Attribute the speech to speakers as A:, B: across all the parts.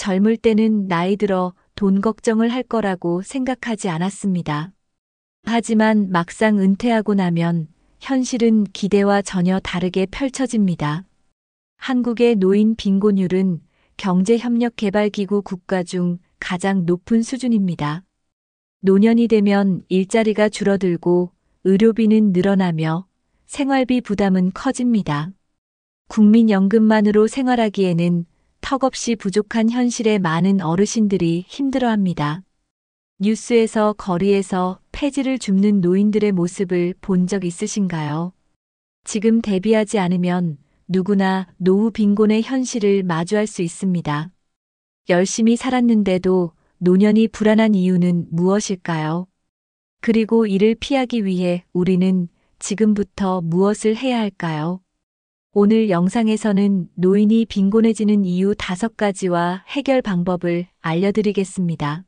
A: 젊을 때는 나이 들어 돈 걱정을 할 거라고 생각하지 않았습니다. 하지만 막상 은퇴하고 나면 현실은 기대와 전혀 다르게 펼쳐집니다. 한국의 노인 빈곤율은 경제협력개발기구 국가 중 가장 높은 수준입니다. 노년이 되면 일자리가 줄어들고 의료비는 늘어나며 생활비 부담은 커집니다. 국민연금만으로 생활하기에는 턱없이 부족한 현실에 많은 어르신들이 힘들어합니다. 뉴스에서 거리에서 폐지를 줍는 노인들의 모습을 본 적 있으신가요? 지금 대비하지 않으면 누구나 노후 빈곤의 현실을 마주할 수 있습니다. 열심히 살았는데도 노년이 불안한 이유는 무엇일까요? 그리고 이를 피하기 위해 우리는 지금부터 무엇을 해야 할까요? 오늘 영상에서는 노인이 빈곤해지는 이유 5가지와 해결 방법을 알려드리겠습니다.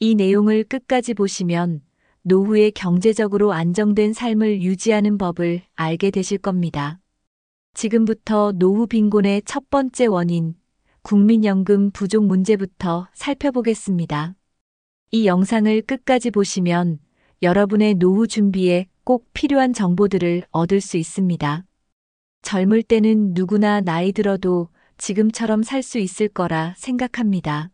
A: 이 내용을 끝까지 보시면 노후에 경제적으로 안정된 삶을 유지하는 법을 알게 되실 겁니다. 지금부터 노후 빈곤의 첫 번째 원인, 국민연금 부족 문제부터 살펴보겠습니다. 이 영상을 끝까지 보시면 여러분의 노후 준비에 꼭 필요한 정보들을 얻을 수 있습니다. 젊을 때는 누구나 나이 들어도 지금처럼 살 수 있을 거라 생각합니다.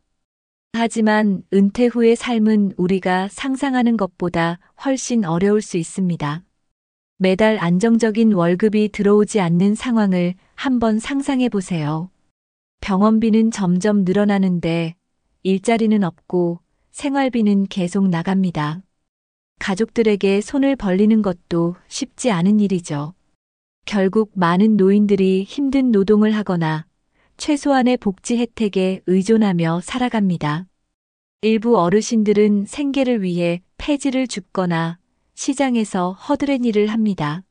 A: 하지만 은퇴 후의 삶은 우리가 상상하는 것보다 훨씬 어려울 수 있습니다. 매달 안정적인 월급이 들어오지 않는 상황을 한번 상상해 보세요. 병원비는 점점 늘어나는데 일자리는 없고 생활비는 계속 나갑니다. 가족들에게 손을 벌리는 것도 쉽지 않은 일이죠. 결국 많은 노인들이 힘든 노동을 하거나 최소한의 복지 혜택에 의존하며 살아갑니다. 일부 어르신들은 생계를 위해 폐지를 줍거나 시장에서 허드렛 일을 합니다.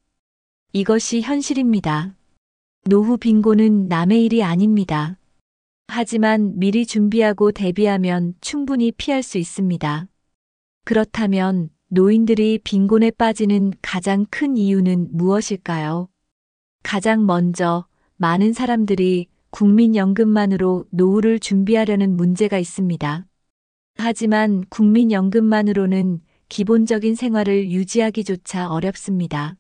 A: 이것이 현실입니다. 노후 빈곤은 남의 일이 아닙니다. 하지만 미리 준비하고 대비하면 충분히 피할 수 있습니다. 그렇다면 노인들이 빈곤에 빠지는 가장 큰 이유는 무엇일까요? 가장 먼저 많은 사람들이 국민연금만으로 노후를 준비하려는 문제가 있습니다. 하지만 국민연금만으로는 기본적인 생활을 유지하기조차 어렵습니다.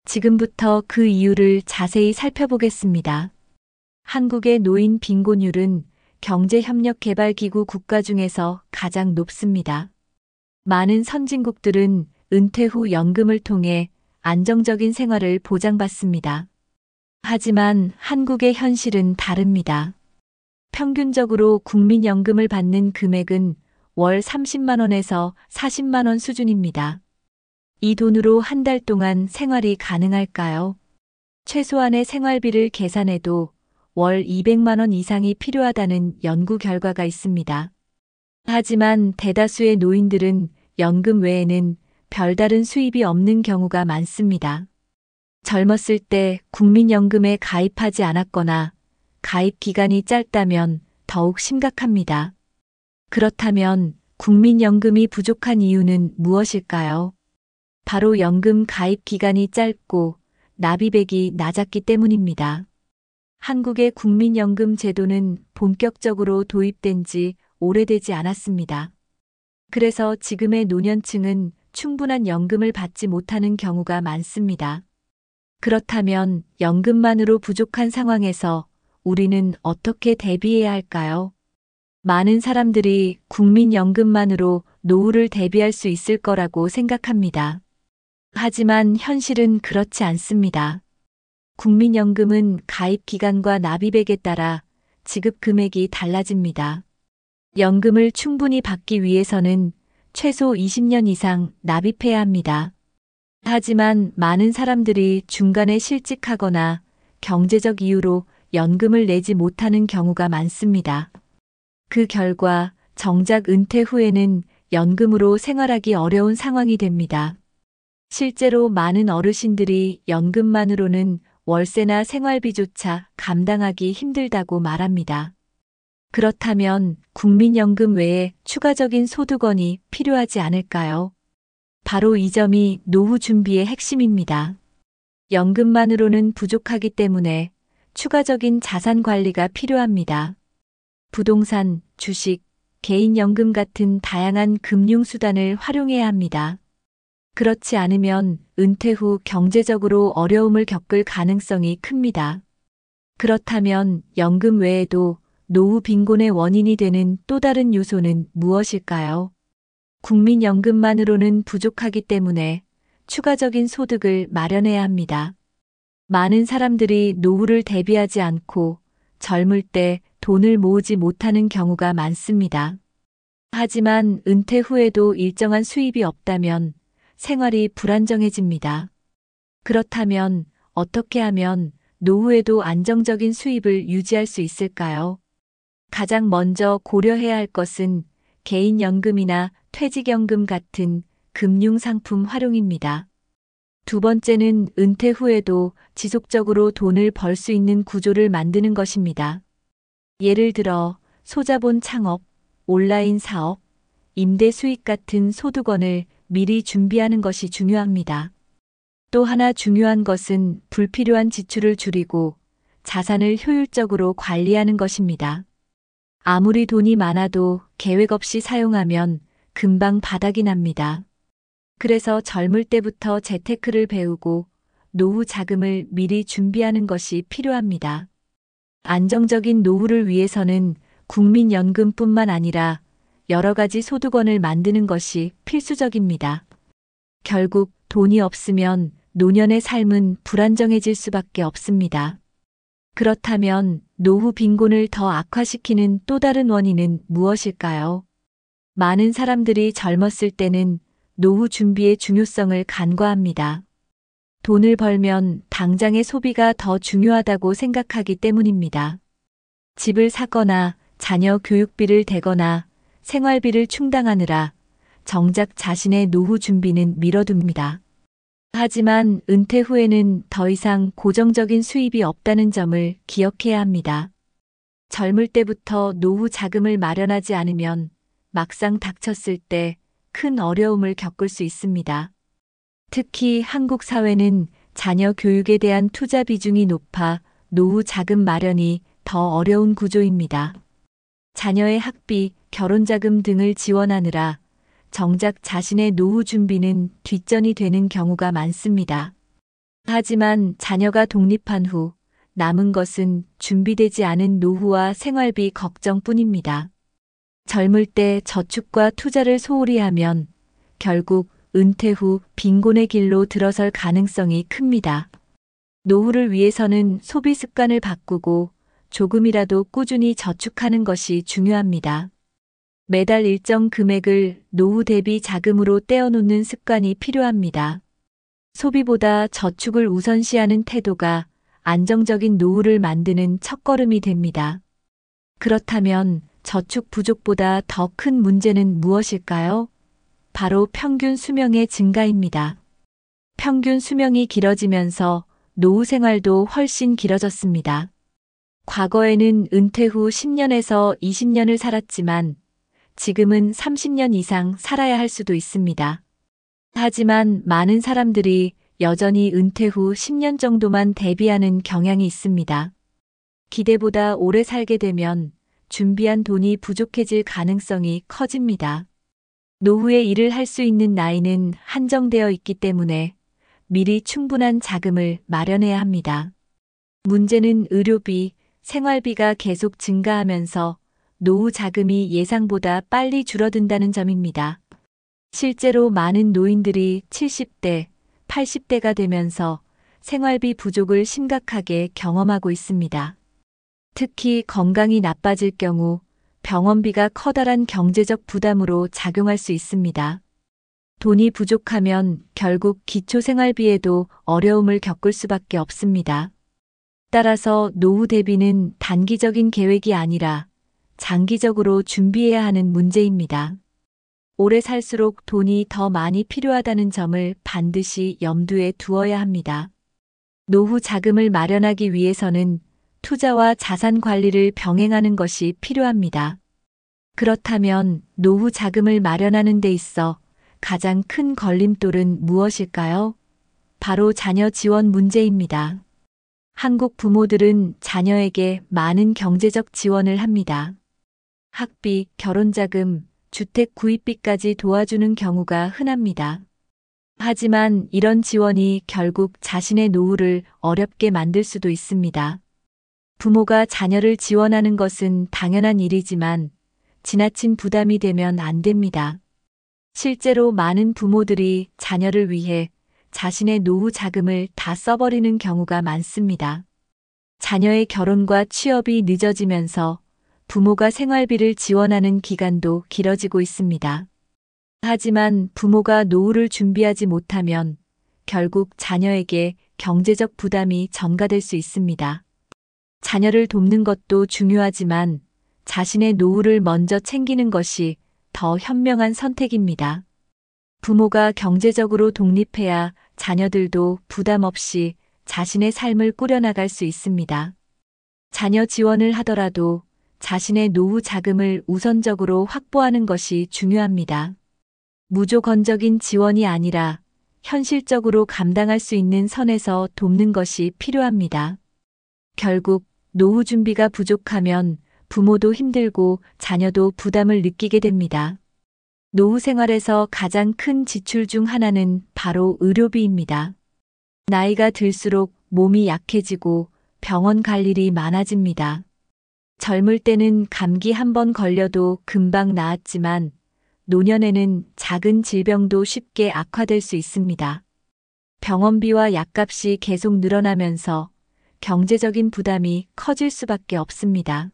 A: 지금부터 그 이유를 자세히 살펴보겠습니다. 한국의 노인 빈곤율은 경제협력개발기구 국가 중에서 가장 높습니다. 많은 선진국들은 은퇴 후 연금을 통해 안정적인 생활을 보장받습니다. 하지만 한국의 현실은 다릅니다. 평균적으로 국민연금을 받는 금액은 월 30만 원에서 40만 원 수준입니다. 이 돈으로 한 달 동안 생활이 가능할까요? 최소한의 생활비를 계산해도 월 200만 원 이상이 필요하다는 연구 결과가 있습니다. 하지만 대다수의 노인들은 연금 외에는 별다른 수입이 없는 경우가 많습니다. 젊었을 때 국민연금에 가입하지 않았거나 가입 기간이 짧다면 더욱 심각합니다. 그렇다면 국민연금이 부족한 이유는 무엇일까요? 바로 연금 가입 기간이 짧고 납입액이 낮았기 때문입니다. 한국의 국민연금 제도는 본격적으로 도입된 지 오래되지 않았습니다. 그래서 지금의 노년층은 충분한 연금을 받지 못하는 경우가 많습니다. 그렇다면 연금만으로 부족한 상황에서 우리는 어떻게 대비해야 할까요? 많은 사람들이 국민연금만으로 노후를 대비할 수 있을 거라고 생각합니다. 하지만 현실은 그렇지 않습니다. 국민연금은 가입 기간과 납입액에 따라 지급 금액이 달라집니다. 연금을 충분히 받기 위해서는 최소 20년 이상 납입해야 합니다. 하지만 많은 사람들이 중간에 실직하거나 경제적 이유로 연금을 내지 못하는 경우가 많습니다. 그 결과 정작 은퇴 후에는 연금으로 생활하기 어려운 상황이 됩니다. 실제로 많은 어르신들이 연금만으로는 월세나 생활비조차 감당하기 힘들다고 말합니다. 그렇다면 국민연금 외에 추가적인 소득원이 필요하지 않을까요? 바로 이 점이 노후 준비의 핵심입니다. 연금만으로는 부족하기 때문에 추가적인 자산 관리가 필요합니다. 부동산, 주식, 개인연금 같은 다양한 금융수단을 활용해야 합니다. 그렇지 않으면 은퇴 후 경제적으로 어려움을 겪을 가능성이 큽니다. 그렇다면 연금 외에도 노후 빈곤의 원인이 되는 또 다른 요소는 무엇일까요? 국민연금만으로는 부족하기 때문에 추가적인 소득을 마련해야 합니다. 많은 사람들이 노후를 대비하지 않고 젊을 때 돈을 모으지 못하는 경우가 많습니다. 하지만 은퇴 후에도 일정한 수입이 없다면 생활이 불안정해집니다. 그렇다면 어떻게 하면 노후에도 안정적인 수입을 유지할 수 있을까요? 가장 먼저 고려해야 할 것은 개인연금이나 퇴직연금 같은 금융상품 활용입니다. 두 번째는 은퇴 후에도 지속적으로 돈을 벌 수 있는 구조를 만드는 것입니다. 예를 들어 소자본 창업, 온라인 사업, 임대 수익 같은 소득원을 미리 준비하는 것이 중요합니다. 또 하나 중요한 것은 불필요한 지출을 줄이고 자산을 효율적으로 관리하는 것입니다. 아무리 돈이 많아도 계획 없이 사용하면 금방 바닥이 납니다. 그래서 젊을 때부터 재테크를 배우고 노후 자금을 미리 준비하는 것이 필요합니다. 안정적인 노후를 위해서는 국민연금뿐만 아니라 여러 가지 소득원을 만드는 것이 필수적입니다. 결국 돈이 없으면 노년의 삶은 불안정해질 수밖에 없습니다. 그렇다면 노후 빈곤을 더 악화시키는 또 다른 원인은 무엇일까요? 많은 사람들이 젊었을 때는 노후 준비의 중요성을 간과합니다. 돈을 벌면 당장의 소비가 더 중요하다고 생각하기 때문입니다. 집을 사거나 자녀 교육비를 대거나 생활비를 충당하느라 정작 자신의 노후 준비는 미뤄둡니다. 하지만 은퇴 후에는 더 이상 고정적인 수입이 없다는 점을 기억해야 합니다. 젊을 때부터 노후 자금을 마련하지 않으면 막상 닥쳤을 때 큰 어려움을 겪을 수 있습니다. 특히 한국 사회는 자녀 교육에 대한 투자 비중이 높아 노후 자금 마련이 더 어려운 구조입니다. 자녀의 학비, 결혼자금 등을 지원하느라 정작 자신의 노후 준비는 뒷전이 되는 경우가 많습니다. 하지만 자녀가 독립한 후 남은 것은 준비되지 않은 노후와 생활비 걱정뿐입니다. 젊을 때 저축과 투자를 소홀히 하면 결국 은퇴 후 빈곤의 길로 들어설 가능성이 큽니다. 노후를 위해서는 소비 습관을 바꾸고 조금이라도 꾸준히 저축하는 것이 중요합니다. 매달 일정 금액을 노후 대비 자금으로 떼어놓는 습관이 필요합니다. 소비보다 저축을 우선시하는 태도가 안정적인 노후를 만드는 첫걸음이 됩니다. 그렇다면 저축 부족보다 더 큰 문제는 무엇일까요? 바로 평균 수명의 증가입니다. 평균 수명이 길어지면서 노후 생활도 훨씬 길어졌습니다. 과거에는 은퇴 후 10년에서 20년을 살았지만 지금은 30년 이상 살아야 할 수도 있습니다. 하지만 많은 사람들이 여전히 은퇴 후 10년 정도만 대비하는 경향이 있습니다. 기대보다 오래 살게 되면 준비한 돈이 부족해질 가능성이 커집니다. 노후에 일을 할 수 있는 나이는 한정되어 있기 때문에 미리 충분한 자금을 마련해야 합니다. 문제는 의료비, 생활비가 계속 증가하면서 노후 자금이 예상보다 빨리 줄어든다는 점입니다. 실제로 많은 노인들이 70대, 80대가 되면서 생활비 부족을 심각하게 경험하고 있습니다. 특히 건강이 나빠질 경우 병원비가 커다란 경제적 부담으로 작용할 수 있습니다. 돈이 부족하면 결국 기초생활비에도 어려움을 겪을 수밖에 없습니다. 따라서 노후 대비는 단기적인 계획이 아니라 장기적으로 준비해야 하는 문제입니다. 오래 살수록 돈이 더 많이 필요하다는 점을 반드시 염두에 두어야 합니다. 노후 자금을 마련하기 위해서는 투자와 자산 관리를 병행하는 것이 필요합니다. 그렇다면 노후 자금을 마련하는 데 있어 가장 큰 걸림돌은 무엇일까요? 바로 자녀 지원 문제입니다. 한국 부모들은 자녀에게 많은 경제적 지원을 합니다. 학비, 결혼자금, 주택 구입비까지 도와주는 경우가 흔합니다. 하지만 이런 지원이 결국 자신의 노후를 어렵게 만들 수도 있습니다. 부모가 자녀를 지원하는 것은 당연한 일이지만 지나친 부담이 되면 안 됩니다. 실제로 많은 부모들이 자녀를 위해 자신의 노후 자금을 다 써버리는 경우가 많습니다. 자녀의 결혼과 취업이 늦어지면서 부모가 생활비를 지원하는 기간도 길어지고 있습니다. 하지만 부모가 노후를 준비하지 못하면 결국 자녀에게 경제적 부담이 전가될 수 있습니다. 자녀를 돕는 것도 중요하지만 자신의 노후를 먼저 챙기는 것이 더 현명한 선택입니다. 부모가 경제적으로 독립해야 자녀들도 부담 없이 자신의 삶을 꾸려나갈 수 있습니다. 자녀 지원을 하더라도 자신의 노후 자금을 우선적으로 확보하는 것이 중요합니다. 무조건적인 지원이 아니라 현실적으로 감당할 수 있는 선에서 돕는 것이 필요합니다. 결국 노후 준비가 부족하면 부모도 힘들고 자녀도 부담을 느끼게 됩니다. 노후 생활에서 가장 큰 지출 중 하나는 바로 의료비입니다. 나이가 들수록 몸이 약해지고 병원 갈 일이 많아집니다. 젊을 때는 감기 한 번 걸려도 금방 나았지만 노년에는 작은 질병도 쉽게 악화될 수 있습니다. 병원비와 약값이 계속 늘어나면서 경제적인 부담이 커질 수밖에 없습니다.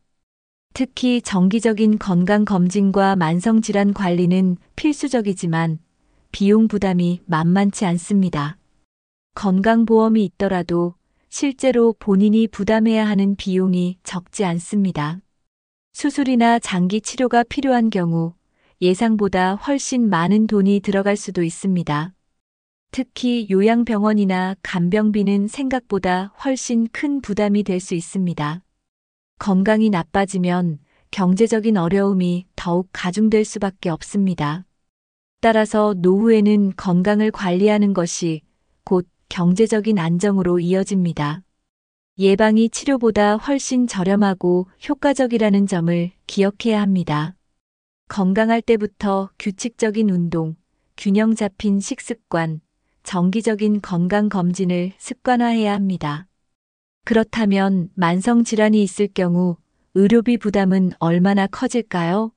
A: 특히 정기적인 건강검진과 만성질환 관리는 필수적이지만 비용 부담이 만만치 않습니다. 건강보험이 있더라도 실제로 본인이 부담해야 하는 비용이 적지 않습니다. 수술이나 장기 치료가 필요한 경우 예상보다 훨씬 많은 돈이 들어갈 수도 있습니다. 특히 요양병원이나 간병비는 생각보다 훨씬 큰 부담이 될 수 있습니다. 건강이 나빠지면 경제적인 어려움이 더욱 가중될 수밖에 없습니다. 따라서 노후에는 건강을 관리하는 것이 곧 경제적인 안정으로 이어집니다. 예방이 치료보다 훨씬 저렴하고 효과적이라는 점을 기억해야 합니다. 건강할 때부터 규칙적인 운동, 균형 잡힌 식습관, 정기적인 건강검진을 습관화해야 합니다. 그렇다면 만성질환이 있을 경우 의료비 부담은 얼마나 커질까요?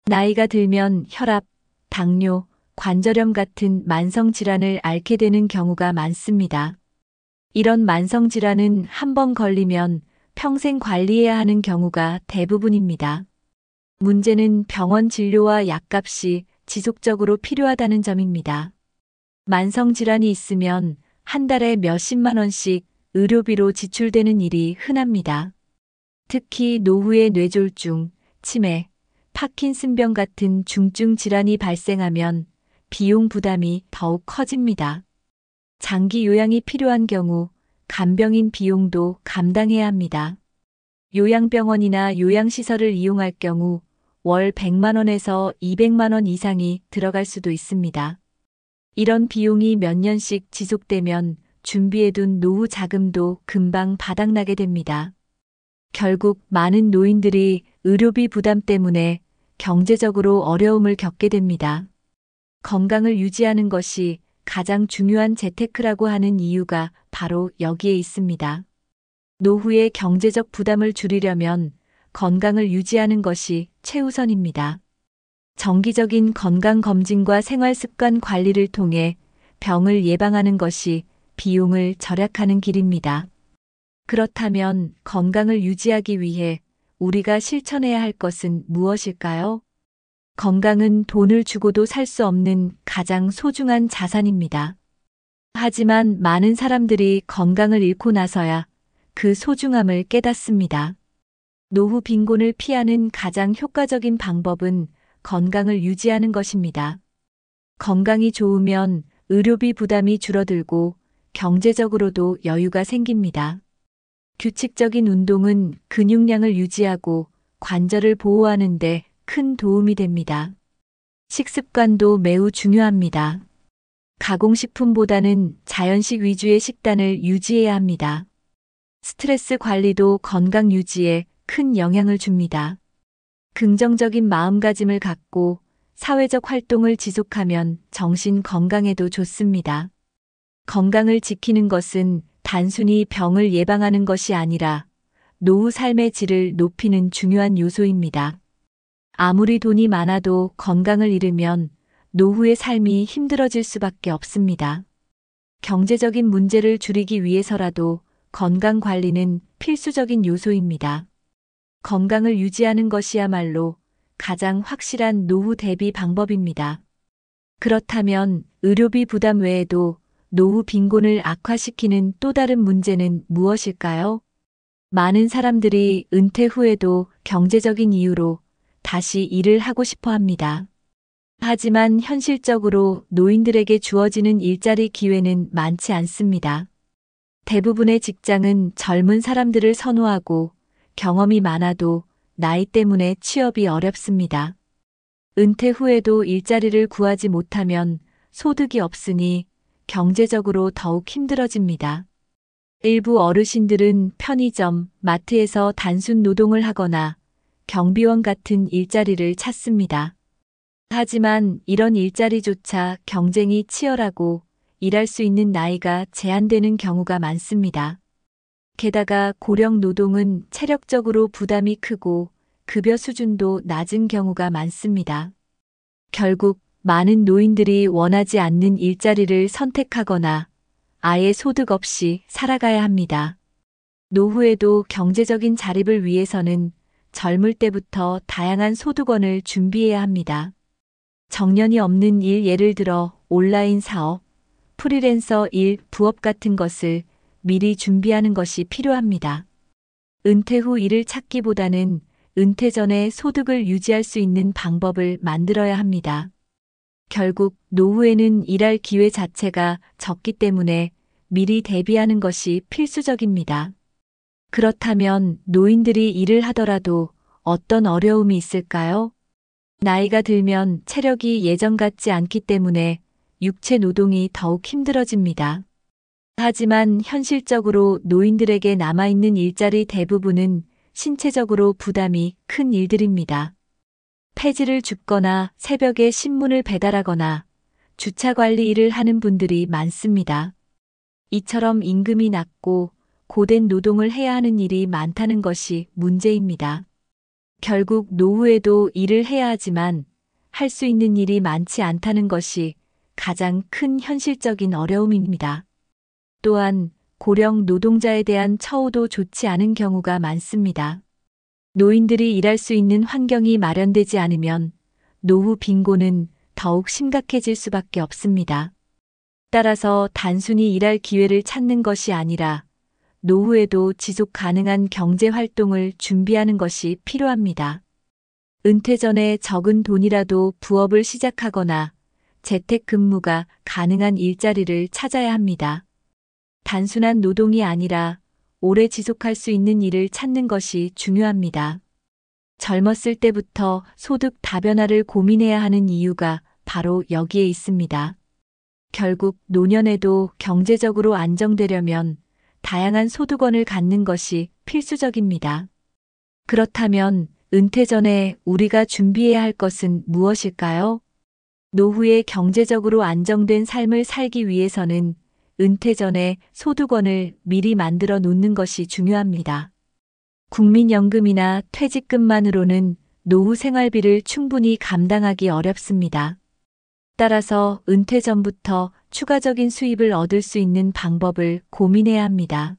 A: 나이가 들면 혈압, 당뇨, 관절염 같은 만성질환을 앓게 되는 경우가 많습니다. 이런 만성질환은 한 번 걸리면 평생 관리해야 하는 경우가 대부분입니다. 문제는 병원 진료와 약값이 지속적으로 필요하다는 점입니다. 만성질환이 있으면 한 달에 몇십만 원씩 의료비로 지출되는 일이 흔합니다. 특히 노후에 뇌졸중, 치매, 파킨슨병 같은 중증 질환이 발생하면 비용 부담이 더욱 커집니다. 장기 요양이 필요한 경우 간병인 비용도 감당해야 합니다. 요양병원이나 요양시설을 이용할 경우 월 100만 원에서 200만 원 이상이 들어갈 수도 있습니다. 이런 비용이 몇 년씩 지속되면 준비해둔 노후 자금도 금방 바닥나게 됩니다. 결국 많은 노인들이 의료비 부담 때문에 경제적으로 어려움을 겪게 됩니다. 건강을 유지하는 것이 가장 중요한 재테크라고 하는 이유가 바로 여기에 있습니다. 노후의 경제적 부담을 줄이려면 건강을 유지하는 것이 최우선입니다. 정기적인 건강검진과 생활습관 관리를 통해 병을 예방하는 것이 비용을 절약하는 길입니다. 그렇다면 건강을 유지하기 위해 우리가 실천해야 할 것은 무엇일까요? 건강은 돈을 주고도 살 수 없는 가장 소중한 자산입니다. 하지만 많은 사람들이 건강을 잃고 나서야 그 소중함을 깨닫습니다. 노후 빈곤을 피하는 가장 효과적인 방법은 건강을 유지하는 것입니다. 건강이 좋으면 의료비 부담이 줄어들고 경제적으로도 여유가 생깁니다. 규칙적인 운동은 근육량을 유지하고 관절을 보호하는 데 큰 도움이 됩니다. 식습관도 매우 중요합니다. 가공식품보다는 자연식 위주의 식단을 유지해야 합니다. 스트레스 관리도 건강 유지에 큰 영향을 줍니다. 긍정적인 마음가짐을 갖고 사회적 활동을 지속하면 정신 건강에도 좋습니다. 건강을 지키는 것은 단순히 병을 예방하는 것이 아니라 노후 삶의 질을 높이는 중요한 요소입니다. 아무리 돈이 많아도 건강을 잃으면 노후의 삶이 힘들어질 수밖에 없습니다. 경제적인 문제를 줄이기 위해서라도 건강 관리는 필수적인 요소입니다. 건강을 유지하는 것이야말로 가장 확실한 노후 대비 방법입니다. 그렇다면 의료비 부담 외에도 노후 빈곤을 악화시키는 또 다른 문제는 무엇일까요? 많은 사람들이 은퇴 후에도 경제적인 이유로 다시 일을 하고 싶어 합니다. 하지만 현실적으로 노인들에게 주어지는 일자리 기회는 많지 않습니다. 대부분의 직장은 젊은 사람들을 선호하고 경험이 많아도 나이 때문에 취업이 어렵습니다. 은퇴 후에도 일자리를 구하지 못하면 소득이 없으니 경제적으로 더욱 힘들어집니다. 일부 어르신들은 편의점, 마트에서 단순 노동을 하거나 경비원 같은 일자리를 찾습니다. 하지만 이런 일자리조차 경쟁이 치열하고 일할 수 있는 나이가 제한되는 경우가 많습니다. 게다가 고령 노동은 체력적으로 부담이 크고 급여 수준도 낮은 경우가 많습니다. 결국 많은 노인들이 원하지 않는 일자리를 선택하거나 아예 소득 없이 살아가야 합니다. 노후에도 경제적인 자립을 위해서는 젊을 때부터 다양한 소득원을 준비해야 합니다. 정년이 없는 일, 예를 들어 온라인 사업, 프리랜서 일, 부업 같은 것을 미리 준비하는 것이 필요합니다. 은퇴 후 일을 찾기보다는 은퇴 전에 소득을 유지할 수 있는 방법을 만들어야 합니다. 결국 노후에는 일할 기회 자체가 적기 때문에 미리 대비하는 것이 필수적입니다. 그렇다면 노인들이 일을 하더라도 어떤 어려움이 있을까요? 나이가 들면 체력이 예전 같지 않기 때문에 육체 노동이 더욱 힘들어집니다. 하지만 현실적으로 노인들에게 남아있는 일자리 대부분은 신체적으로 부담이 큰 일들입니다. 폐지를 줍거나 새벽에 신문을 배달하거나 주차 관리 일을 하는 분들이 많습니다. 이처럼 임금이 낮고 고된 노동을 해야 하는 일이 많다는 것이 문제입니다. 결국 노후에도 일을 해야 하지만 할 수 있는 일이 많지 않다는 것이 가장 큰 현실적인 어려움입니다. 또한 고령 노동자에 대한 처우도 좋지 않은 경우가 많습니다. 노인들이 일할 수 있는 환경이 마련되지 않으면 노후 빈곤은 더욱 심각해질 수밖에 없습니다. 따라서 단순히 일할 기회를 찾는 것이 아니라 노후에도 지속 가능한 경제 활동을 준비하는 것이 필요합니다. 은퇴 전에 적은 돈이라도 부업을 시작하거나 재택근무가 가능한 일자리를 찾아야 합니다. 단순한 노동이 아니라 오래 지속할 수 있는 일을 찾는 것이 중요합니다. 젊었을 때부터 소득 다변화를 고민해야 하는 이유가 바로 여기에 있습니다. 결국 노년에도 경제적으로 안정되려면 다양한 소득원을 갖는 것이 필수적입니다. 그렇다면 은퇴 전에 우리가 준비해야 할 것은 무엇일까요? 노후에 경제적으로 안정된 삶을 살기 위해서는 은퇴 전에 소득원을 미리 만들어 놓는 것이 중요합니다. 국민연금이나 퇴직금만으로는 노후 생활비를 충분히 감당하기 어렵습니다. 따라서 은퇴 전부터 추가적인 수입을 얻을 수 있는 방법을 고민해야 합니다.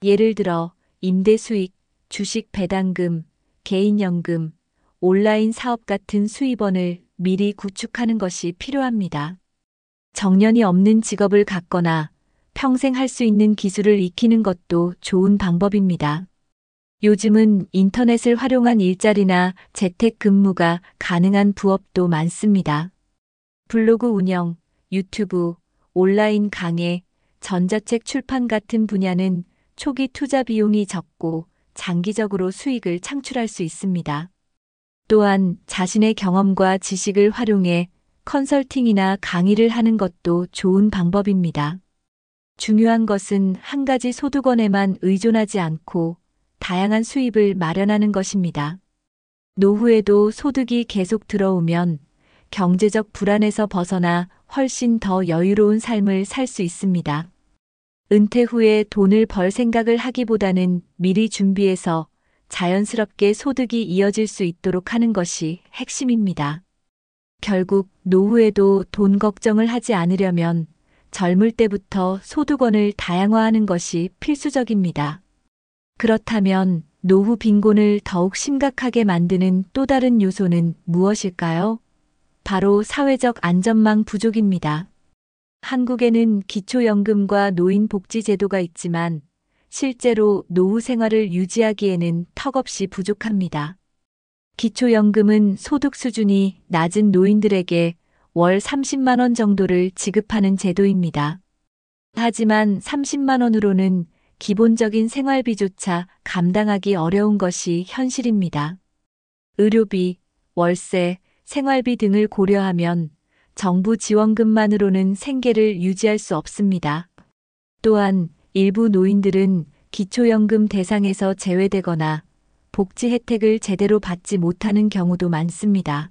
A: 예를 들어 임대 수익, 주식 배당금, 개인연금, 온라인 사업 같은 수입원을 미리 구축하는 것이 필요합니다. 정년이 없는 직업을 갖거나 평생 할 수 있는 기술을 익히는 것도 좋은 방법입니다. 요즘은 인터넷을 활용한 일자리나 재택근무가 가능한 부업도 많습니다. 블로그 운영, 유튜브, 온라인 강의, 전자책 출판 같은 분야는 초기 투자 비용이 적고 장기적으로 수익을 창출할 수 있습니다. 또한 자신의 경험과 지식을 활용해 컨설팅이나 강의를 하는 것도 좋은 방법입니다. 중요한 것은 한 가지 소득원에만 의존하지 않고 다양한 수입을 마련하는 것입니다. 노후에도 소득이 계속 들어오면 경제적 불안에서 벗어나 훨씬 더 여유로운 삶을 살 수 있습니다. 은퇴 후에 돈을 벌 생각을 하기보다는 미리 준비해서 자연스럽게 소득이 이어질 수 있도록 하는 것이 핵심입니다. 결국 노후에도 돈 걱정을 하지 않으려면 젊을 때부터 소득원을 다양화하는 것이 필수적입니다. 그렇다면 노후 빈곤을 더욱 심각하게 만드는 또 다른 요소는 무엇일까요? 바로 사회적 안전망 부족입니다. 한국에는 기초연금과 노인복지제도가 있지만 실제로 노후 생활을 유지하기에는 턱없이 부족합니다. 기초연금은 소득 수준이 낮은 노인들에게 월 30만 원 정도를 지급하는 제도입니다. 하지만 30만 원으로는 기본적인 생활비조차 감당하기 어려운 것이 현실입니다. 의료비, 월세, 생활비 등을 고려하면 정부 지원금만으로는 생계를 유지할 수 없습니다. 또한 일부 노인들은 기초연금 대상에서 제외되거나 복지 혜택을 제대로 받지 못하는 경우도 많습니다.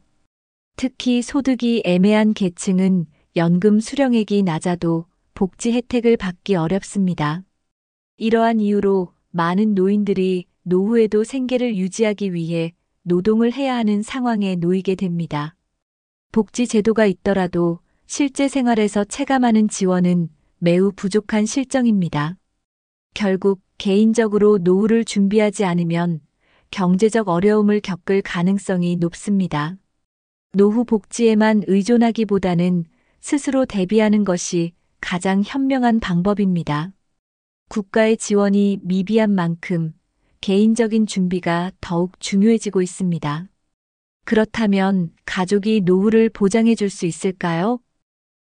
A: 특히 소득이 애매한 계층은 연금 수령액이 낮아도 복지 혜택을 받기 어렵습니다. 이러한 이유로 많은 노인들이 노후에도 생계를 유지하기 위해 노동을 해야 하는 상황에 놓이게 됩니다. 복지 제도가 있더라도 실제 생활에서 체감하는 지원은 매우 부족한 실정입니다. 결국 개인적으로 노후를 준비하지 않으면 경제적 어려움을 겪을 가능성이 높습니다. 노후 복지에만 의존하기보다는 스스로 대비하는 것이 가장 현명한 방법입니다. 국가의 지원이 미비한 만큼 개인적인 준비가 더욱 중요해지고 있습니다. 그렇다면 가족이 노후를 보장해 줄 수 있을까요?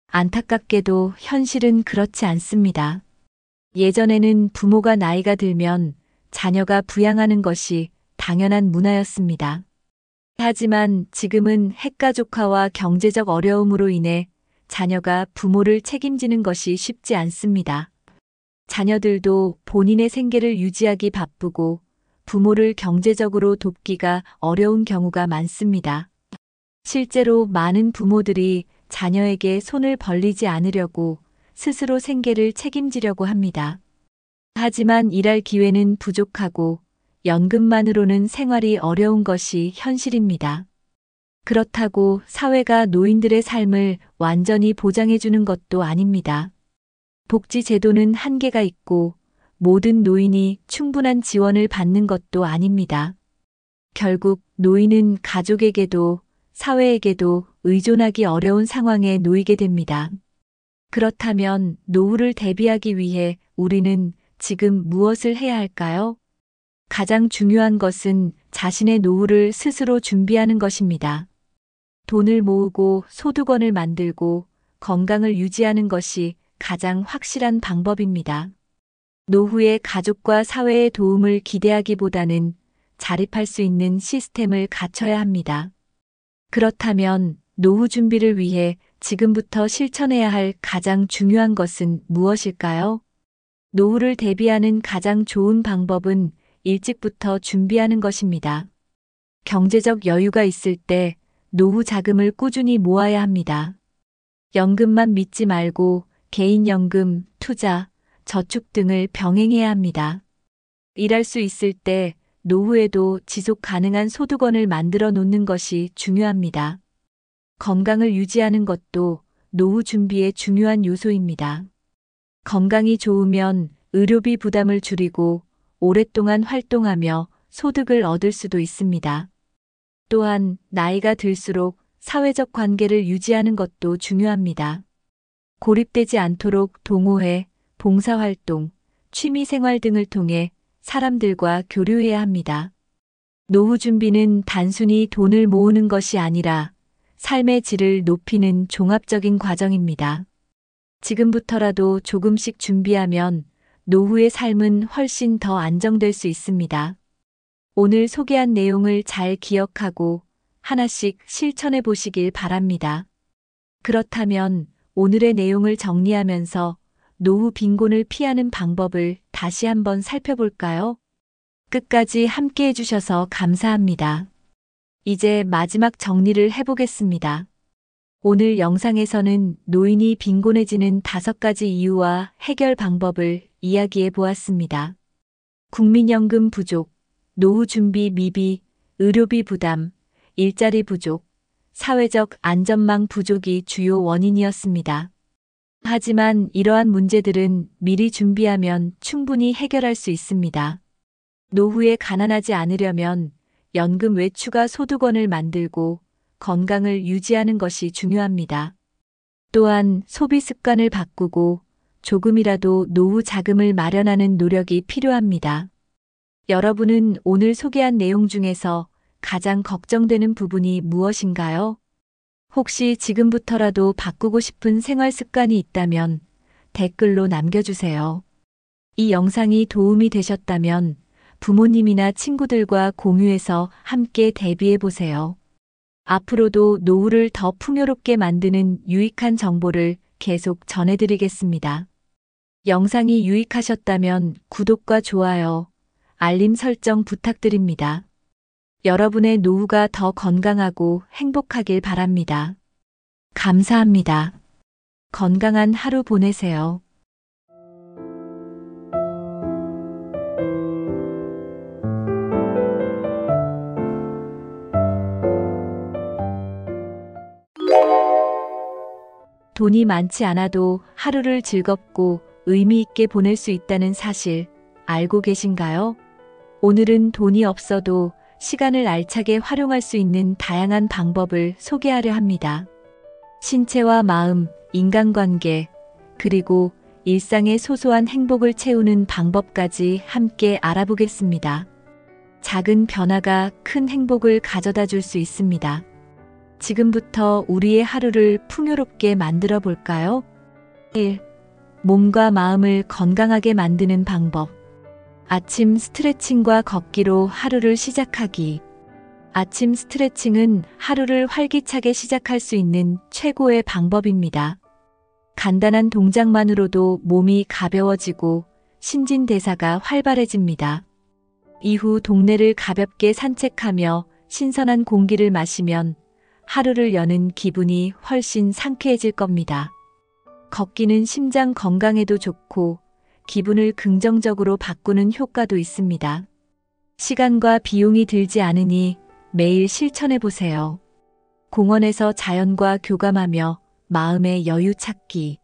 A: 안타깝게도 현실은 그렇지 않습니다. 예전에는 부모가 나이가 들면 자녀가 부양하는 것이 당연한 문화였습니다. 하지만 지금은 핵가족화와 경제적 어려움으로 인해 자녀가 부모를 책임지는 것이 쉽지 않습니다. 자녀들도 본인의 생계를 유지하기 바쁘고 부모를 경제적으로 돕기가 어려운 경우가 많습니다. 실제로 많은 부모들이 자녀에게 손을 벌리지 않으려고 스스로 생계를 책임지려고 합니다. 하지만 일할 기회는 부족하고 연금만으로는 생활이 어려운 것이 현실입니다. 그렇다고 사회가 노인들의 삶을 완전히 보장해주는 것도 아닙니다. 복지 제도는 한계가 있고 모든 노인이 충분한 지원을 받는 것도 아닙니다. 결국 노인은 가족에게도 사회에게도 의존하기 어려운 상황에 놓이게 됩니다. 그렇다면 노후를 대비하기 위해 우리는 지금 무엇을 해야 할까요? 가장 중요한 것은 자신의 노후를 스스로 준비하는 것입니다. 돈을 모으고 소득원을 만들고 건강을 유지하는 것이 가장 확실한 방법입니다. 노후에 가족과 사회의 도움을 기대하기보다는 자립할 수 있는 시스템을 갖춰야 합니다. 그렇다면 노후 준비를 위해 지금부터 실천해야 할 가장 중요한 것은 무엇일까요? 노후를 대비하는 가장 좋은 방법은 일찍부터 준비하는 것입니다. 경제적 여유가 있을 때 노후 자금을 꾸준히 모아야 합니다. 연금만 믿지 말고 개인연금, 투자, 저축 등을 병행해야 합니다. 일할 수 있을 때 노후에도 지속 가능한 소득원을 만들어 놓는 것이 중요합니다. 건강을 유지하는 것도 노후 준비의 중요한 요소입니다. 건강이 좋으면 의료비 부담을 줄이고 오랫동안 활동하며 소득을 얻을 수도 있습니다. 또한 나이가 들수록 사회적 관계를 유지하는 것도 중요합니다. 고립되지 않도록 동호회, 봉사활동, 취미생활 등을 통해 사람들과 교류해야 합니다. 노후 준비는 단순히 돈을 모으는 것이 아니라 삶의 질을 높이는 종합적인 과정입니다. 지금부터라도 조금씩 준비하면 노후의 삶은 훨씬 더 안정될 수 있습니다. 오늘 소개한 내용을 잘 기억하고 하나씩 실천해 보시길 바랍니다. 그렇다면 오늘의 내용을 정리하면서 노후 빈곤을 피하는 방법을 다시 한번 살펴볼까요? 끝까지 함께 해주셔서 감사합니다. 이제 마지막 정리를 해보겠습니다. 오늘 영상에서는 노인이 빈곤해지는 5가지 이유와 해결 방법을 이야기해 보았습니다. 국민연금 부족, 노후 준비 미비, 의료비 부담, 일자리 부족, 사회적 안전망 부족이 주요 원인이었습니다. 하지만 이러한 문제들은 미리 준비하면 충분히 해결할 수 있습니다. 노후에 가난하지 않으려면 연금 외 추가 소득원을 만들고 건강을 유지하는 것이 중요합니다. 또한 소비 습관을 바꾸고 조금이라도 노후 자금을 마련하는 노력이 필요합니다. 여러분은 오늘 소개한 내용 중에서 가장 걱정되는 부분이 무엇인가요? 혹시 지금부터라도 바꾸고 싶은 생활 습관이 있다면 댓글로 남겨주세요. 이 영상이 도움이 되셨다면 부모님이나 친구들과 공유해서 함께 대비해 보세요. 앞으로도 노후를 더 풍요롭게 만드는 유익한 정보를 계속 전해드리겠습니다. 영상이 유익하셨다면 구독과 좋아요, 알림 설정 부탁드립니다. 여러분의 노후가 더 건강하고 행복하길 바랍니다. 감사합니다. 건강한 하루 보내세요. 돈이 많지 않아도 하루를 즐겁고 의미 있게 보낼 수 있다는 사실 알고 계신가요? 오늘은 돈이 없어도 시간을 알차게 활용할 수 있는 다양한 방법을 소개하려 합니다. 신체와 마음, 인간관계, 그리고 일상의 소소한 행복을 채우는 방법까지 함께 알아보겠습니다. 작은 변화가 큰 행복을 가져다 줄 수 있습니다. 지금부터 우리의 하루를 풍요롭게 만들어 볼까요? 1. 몸과 마음을 건강하게 만드는 방법. 아침 스트레칭과 걷기로 하루를 시작하기. 아침 스트레칭은 하루를 활기차게 시작할 수 있는 최고의 방법입니다. 간단한 동작만으로도 몸이 가벼워지고 신진대사가 활발해집니다. 이후 동네를 가볍게 산책하며 신선한 공기를 마시면 하루를 여는 기분이 훨씬 상쾌해질 겁니다. 걷기는 심장 건강에도 좋고 기분을 긍정적으로 바꾸는 효과도 있습니다. 시간과 비용이 들지 않으니 매일 실천해 보세요. 공원에서 자연과 교감하며 마음의 여유 찾기.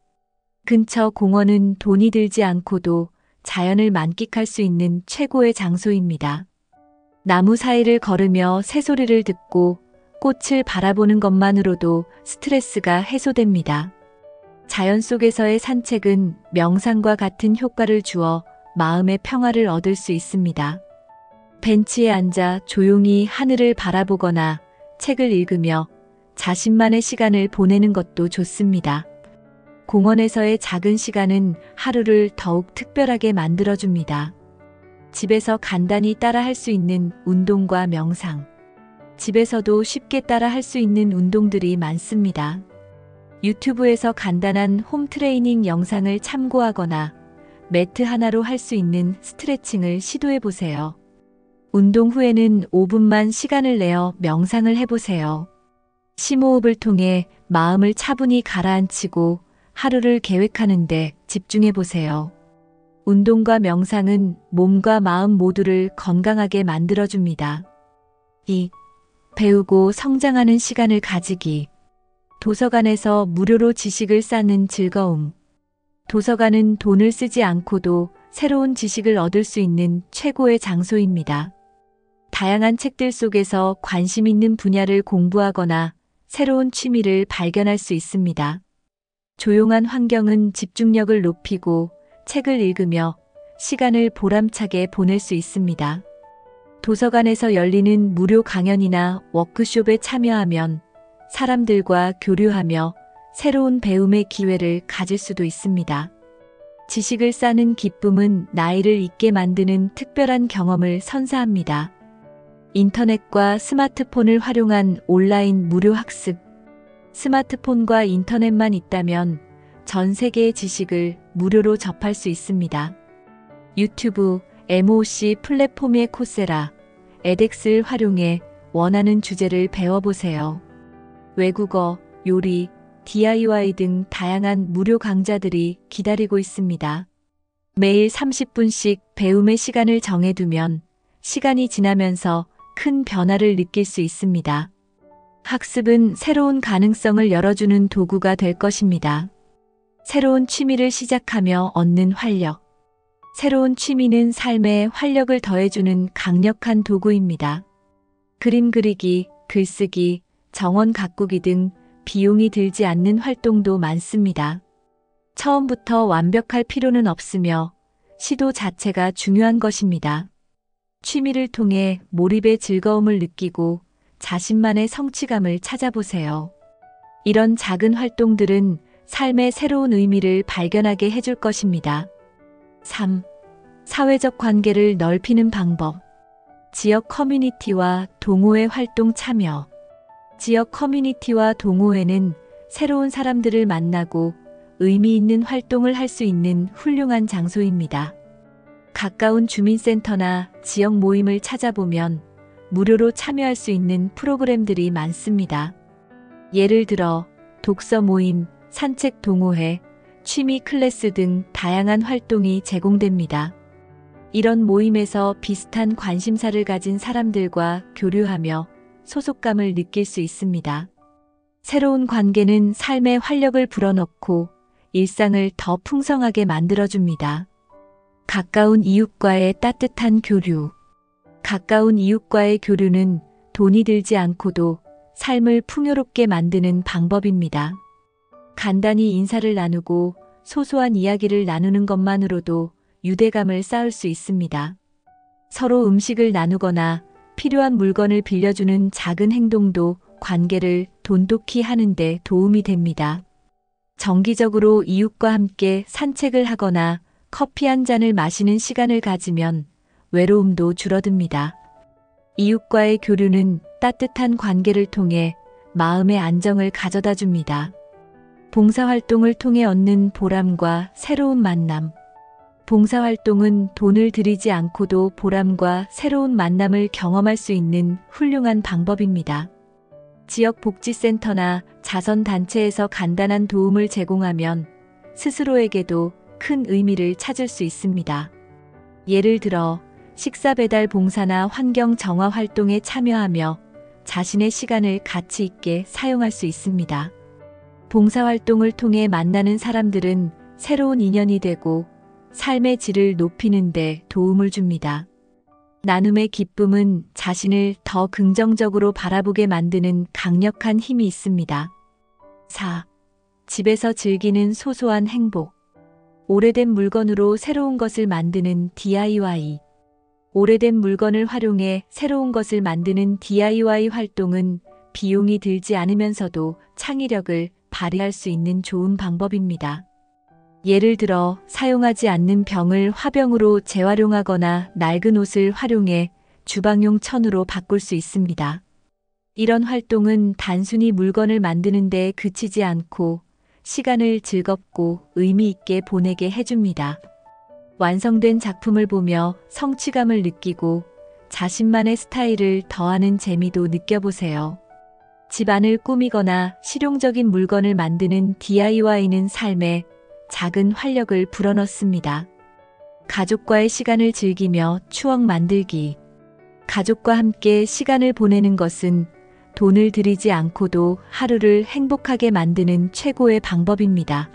A: 근처 공원은 돈이 들지 않고도 자연을 만끽할 수 있는 최고의 장소입니다. 나무 사이를 걸으며 새소리를 듣고 꽃을 바라보는 것만으로도 스트레스가 해소됩니다. 자연 속에서의 산책은 명상과 같은 효과를 주어 마음의 평화를 얻을 수 있습니다. 벤치에 앉아 조용히 하늘을 바라보거나 책을 읽으며 자신만의 시간을 보내는 것도 좋습니다. 공원에서의 작은 시간은 하루를 더욱 특별하게 만들어줍니다. 집에서 간단히 따라 할 수 있는 운동과 명상. 집에서도 쉽게 따라 할 수 있는 운동들이 많습니다. 유튜브에서 간단한 홈 트레이닝 영상을 참고하거나 매트 하나로 할 수 있는 스트레칭을 시도해 보세요. 운동 후에는 5분만 시간을 내어 명상을 해보세요. 심호흡을 통해 마음을 차분히 가라앉히고 하루를 계획하는 데 집중해 보세요. 운동과 명상은 몸과 마음 모두를 건강하게 만들어줍니다. 2. 배우고 성장하는 시간을 가지기. 도서관에서 무료로 지식을 쌓는 즐거움. 도서관은 돈을 쓰지 않고도 새로운 지식을 얻을 수 있는 최고의 장소입니다. 다양한 책들 속에서 관심 있는 분야를 공부하거나 새로운 취미를 발견할 수 있습니다. 조용한 환경은 집중력을 높이고 책을 읽으며 시간을 보람차게 보낼 수 있습니다. 도서관에서 열리는 무료 강연이나 워크숍에 참여하면 사람들과 교류하며 새로운 배움의 기회를 가질 수도 있습니다. 지식을 쌓는 기쁨은 나이를 있게 만드는 특별한 경험을 선사합니다. 인터넷과 스마트폰을 활용한 온라인 무료 학습. 스마트폰과 인터넷만 있다면 전 세계의 지식을 무료로 접할 수 있습니다. 유튜브, MOOC 플랫폼의 코세라, edX를 활용해 원하는 주제를 배워보세요. 외국어, 요리, DIY 등 다양한 무료 강좌들이 기다리고 있습니다. 매일 30분씩 배움의 시간을 정해두면 시간이 지나면서 큰 변화를 느낄 수 있습니다. 학습은 새로운 가능성을 열어주는 도구가 될 것입니다. 새로운 취미를 시작하며 얻는 활력. 새로운 취미는 삶에 활력을 더해주는 강력한 도구입니다. 그림 그리기, 글쓰기, 정원 가꾸기 등 비용이 들지 않는 활동도 많습니다. 처음부터 완벽할 필요는 없으며 시도 자체가 중요한 것입니다. 취미를 통해 몰입의 즐거움을 느끼고 자신만의 성취감을 찾아보세요. 이런 작은 활동들은 삶의 새로운 의미를 발견하게 해줄 것입니다. 3. 사회적 관계를 넓히는 방법. 지역 커뮤니티와 동호회 활동 참여. 지역 커뮤니티와 동호회는 새로운 사람들을 만나고 의미 있는 활동을 할 수 있는 훌륭한 장소입니다. 가까운 주민센터나 지역 모임을 찾아보면 무료로 참여할 수 있는 프로그램들이 많습니다. 예를 들어 독서 모임, 산책 동호회, 취미 클래스 등 다양한 활동이 제공됩니다. 이런 모임에서 비슷한 관심사를 가진 사람들과 교류하며 소속감을 느낄 수 있습니다. 새로운 관계는 삶에 활력을 불어넣고 일상을 더 풍성하게 만들어줍니다. 가까운 이웃과의 따뜻한 교류. 가까운 이웃과의 교류는 돈이 들지 않고도 삶을 풍요롭게 만드는 방법입니다. 간단히 인사를 나누고 소소한 이야기를 나누는 것만으로도 유대감을 쌓을 수 있습니다. 서로 음식을 나누거나 필요한 물건을 빌려주는 작은 행동도 관계를 돈독히 하는 데 도움이 됩니다. 정기적으로 이웃과 함께 산책을 하거나 커피 한 잔을 마시는 시간을 가지면 외로움도 줄어듭니다. 이웃과의 교류는 따뜻한 관계를 통해 마음의 안정을 가져다 줍니다. 봉사활동을 통해 얻는 보람과 새로운 만남. 봉사활동은 돈을 들이지 않고도 보람과 새로운 만남을 경험할 수 있는 훌륭한 방법입니다. 지역 복지센터나 자선단체에서 간단한 도움을 제공하면 스스로에게도 큰 의미를 찾을 수 있습니다. 예를 들어 식사 배달 봉사나 환경 정화 활동에 참여하며 자신의 시간을 가치 있게 사용할 수 있습니다. 봉사활동을 통해 만나는 사람들은 새로운 인연이 되고 삶의 질을 높이는 데 도움을 줍니다. 나눔의 기쁨은 자신을 더 긍정적으로 바라보게 만드는 강력한 힘이 있습니다. 4. 집에서 즐기는 소소한 행복. 오래된 물건으로 새로운 것을 만드는 DIY. 오래된 물건을 활용해 새로운 것을 만드는 DIY 활동은 비용이 들지 않으면서도 창의력을 발휘할 수 있는 좋은 방법입니다. 예를 들어 사용하지 않는 병을 화병으로 재활용하거나 낡은 옷을 활용해 주방용 천으로 바꿀 수 있습니다. 이런 활동은 단순히 물건을 만드는 데 그치지 않고 시간을 즐겁고 의미 있게 보내게 해줍니다. 완성된 작품을 보며 성취감을 느끼고 자신만의 스타일을 더하는 재미도 느껴보세요. 집안을 꾸미거나 실용적인 물건을 만드는 DIY는 삶에 작은 활력을 불어넣습니다. 가족과의 시간을 즐기며 추억 만들기. 가족과 함께 시간을 보내는 것은 돈을 들이지 않고도 하루를 행복하게 만드는 최고의 방법입니다.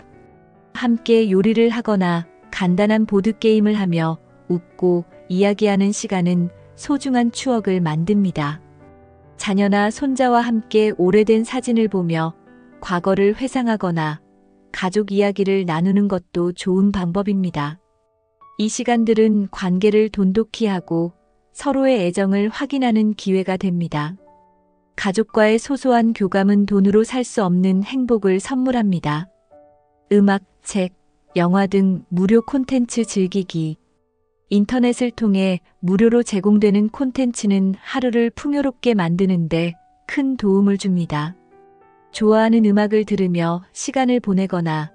A: 함께 요리를 하거나 간단한 보드게임을 하며 웃고 이야기하는 시간은 소중한 추억을 만듭니다. 자녀나 손자와 함께 오래된 사진을 보며 과거를 회상하거나 가족 이야기를 나누는 것도 좋은 방법입니다. 이 시간들은 관계를 돈독히 하고 서로의 애정을 확인하는 기회가 됩니다. 가족과의 소소한 교감은 돈으로 살 수 없는 행복을 선물합니다. 음악, 책, 영화 등 무료 콘텐츠 즐기기. 인터넷을 통해 무료로 제공되는 콘텐츠는 하루를 풍요롭게 만드는데 큰 도움을 줍니다. 좋아하는 음악을 들으며 시간을 보내거나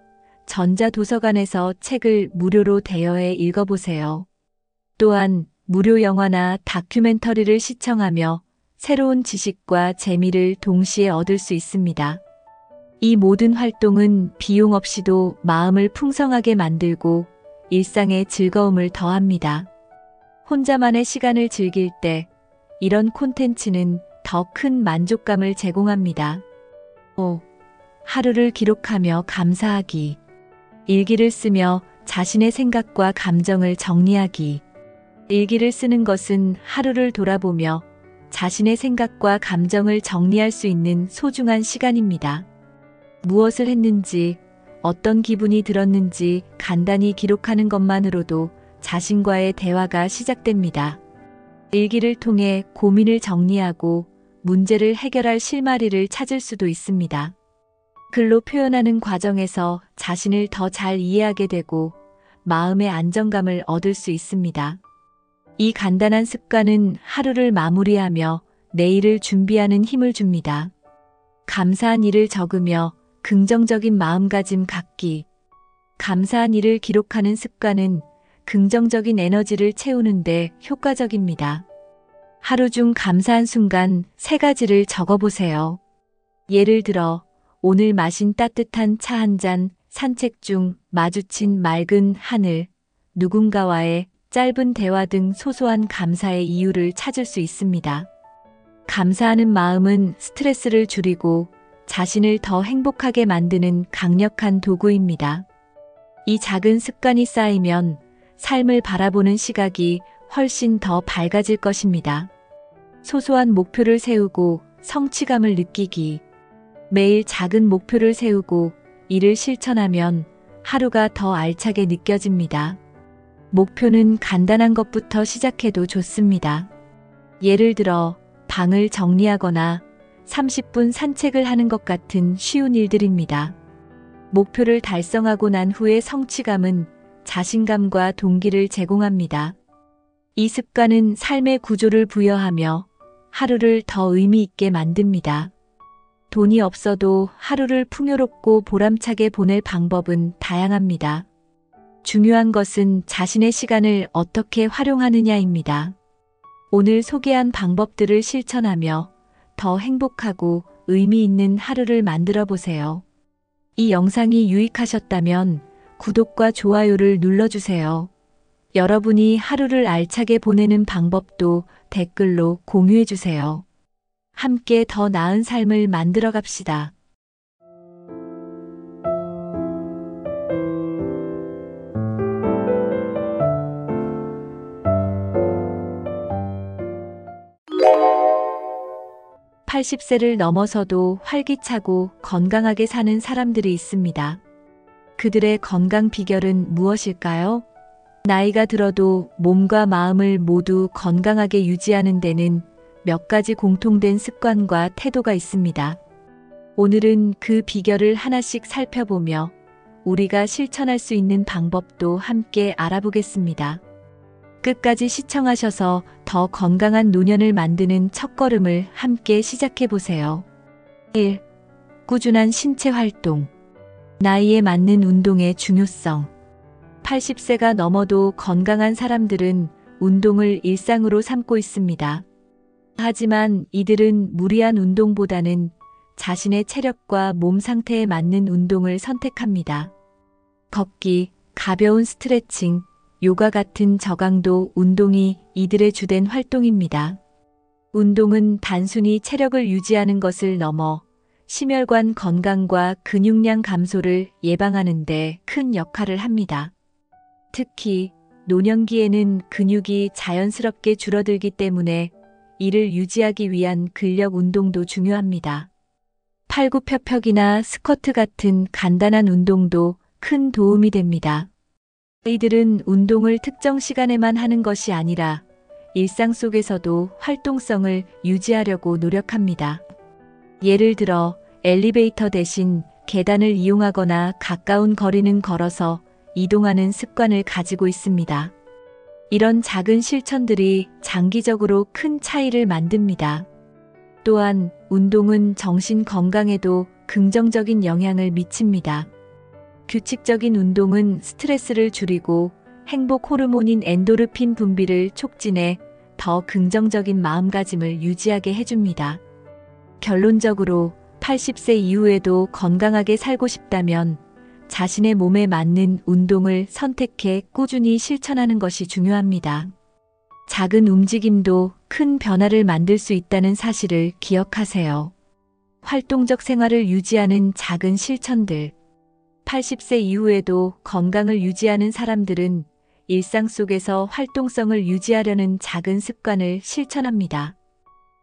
A: 전자도서관에서 책을 무료로 대여해 읽어보세요. 또한 무료 영화나 다큐멘터리를 시청하며 새로운 지식과 재미를 동시에 얻을 수 있습니다. 이 모든 활동은 비용 없이도 마음을 풍성하게 만들고 일상의 즐거움을 더합니다. 혼자만의 시간을 즐길 때 이런 콘텐츠는 더 큰 만족감을 제공합니다. 5. 하루를 기록하며 감사하기. 일기를 쓰며 자신의 생각과 감정을 정리하기. 일기를 쓰는 것은 하루를 돌아보며 자신의 생각과 감정을 정리할 수 있는 소중한 시간입니다. 무엇을 했는지, 어떤 기분이 들었는지 간단히 기록하는 것만으로도 자신과의 대화가 시작됩니다. 일기를 통해 고민을 정리하고 문제를 해결할 실마리를 찾을 수도 있습니다. 글로 표현하는 과정에서 자신을 더 잘 이해하게 되고 마음의 안정감을 얻을 수 있습니다. 이 간단한 습관은 하루를 마무리하며 내일을 준비하는 힘을 줍니다. 감사한 일을 적으며 긍정적인 마음가짐 갖기. 감사한 일을 기록하는 습관은 긍정적인 에너지를 채우는데 효과적입니다. 하루 중 감사한 순간 3가지를 적어보세요. 예를 들어, 오늘 마신 따뜻한 차 한 잔, 산책 중 마주친 맑은 하늘, 누군가와의 짧은 대화 등 소소한 감사의 이유를 찾을 수 있습니다. 감사하는 마음은 스트레스를 줄이고 자신을 더 행복하게 만드는 강력한 도구입니다. 이 작은 습관이 쌓이면 삶을 바라보는 시각이 훨씬 더 밝아질 것입니다. 소소한 목표를 세우고 성취감을 느끼기. 매일 작은 목표를 세우고 이를 실천하면 하루가 더 알차게 느껴집니다. 목표는 간단한 것부터 시작해도 좋습니다. 예를 들어 방을 정리하거나 30분 산책을 하는 것 같은 쉬운 일들입니다. 목표를 달성하고 난 후의 성취감은 자신감과 동기를 제공합니다. 이 습관은 삶의 구조를 부여하며 하루를 더 의미 있게 만듭니다. 돈이 없어도 하루를 풍요롭고 보람차게 보낼 방법은 다양합니다. 중요한 것은 자신의 시간을 어떻게 활용하느냐입니다. 오늘 소개한 방법들을 실천하며 더 행복하고 의미 있는 하루를 만들어 보세요. 이 영상이 유익하셨다면 구독과 좋아요를 눌러주세요. 여러분이 하루를 알차게 보내는 방법도 댓글로 공유해 주세요. 함께 더 나은 삶을 만들어 갑시다. (80세를) 넘어서도 활기차고 건강하게 사는 사람들이 있습니다. 그들의 건강 비결은 무엇일까요? 나이가 들어도 몸과 마음을 모두 건강하게 유지하는 데는 몇 가지 공통된 습관과 태도가 있습니다. 오늘은 그 비결을 하나씩 살펴보며 우리가 실천할 수 있는 방법도 함께 알아보겠습니다. 끝까지 시청하셔서 더 건강한 노년을 만드는 첫걸음을 함께 시작해 보세요. 1. 꾸준한 신체 활동. 나이에 맞는 운동의 중요성. 80세가 넘어도 건강한 사람들은 운동을 일상으로 삼고 있습니다. 하지만 이들은 무리한 운동보다는 자신의 체력과 몸 상태에 맞는 운동을 선택합니다. 걷기, 가벼운 스트레칭, 요가 같은 저강도 운동이 이들의 주된 활동입니다. 운동은 단순히 체력을 유지하는 것을 넘어 심혈관 건강과 근육량 감소를 예방하는 데 큰 역할을 합니다. 특히 노년기에는 근육이 자연스럽게 줄어들기 때문에 이를 유지하기 위한 근력 운동도 중요합니다. 팔굽혀펴기나 스쿼트 같은 간단한 운동도 큰 도움이 됩니다. 이들은 운동을 특정 시간에만 하는 것이 아니라 일상 속에서도 활동성을 유지하려고 노력합니다. 예를 들어 엘리베이터 대신 계단을 이용하거나 가까운 거리는 걸어서 이동하는 습관을 가지고 있습니다. 이런 작은 실천들이 장기적으로 큰 차이를 만듭니다. 또한 운동은 정신 건강에도 긍정적인 영향을 미칩니다. 규칙적인 운동은 스트레스를 줄이고 행복 호르몬인 엔도르핀 분비를 촉진해 더 긍정적인 마음가짐을 유지하게 해줍니다. 결론적으로 80세 이후에도 건강하게 살고 싶다면 자신의 몸에 맞는 운동을 선택해 꾸준히 실천하는 것이 중요합니다. 작은 움직임도 큰 변화를 만들 수 있다는 사실을 기억하세요. 활동적 생활을 유지하는 작은 실천들. 80세 이후에도 건강을 유지하는 사람들은 일상 속에서 활동성을 유지하려는 작은 습관을 실천합니다.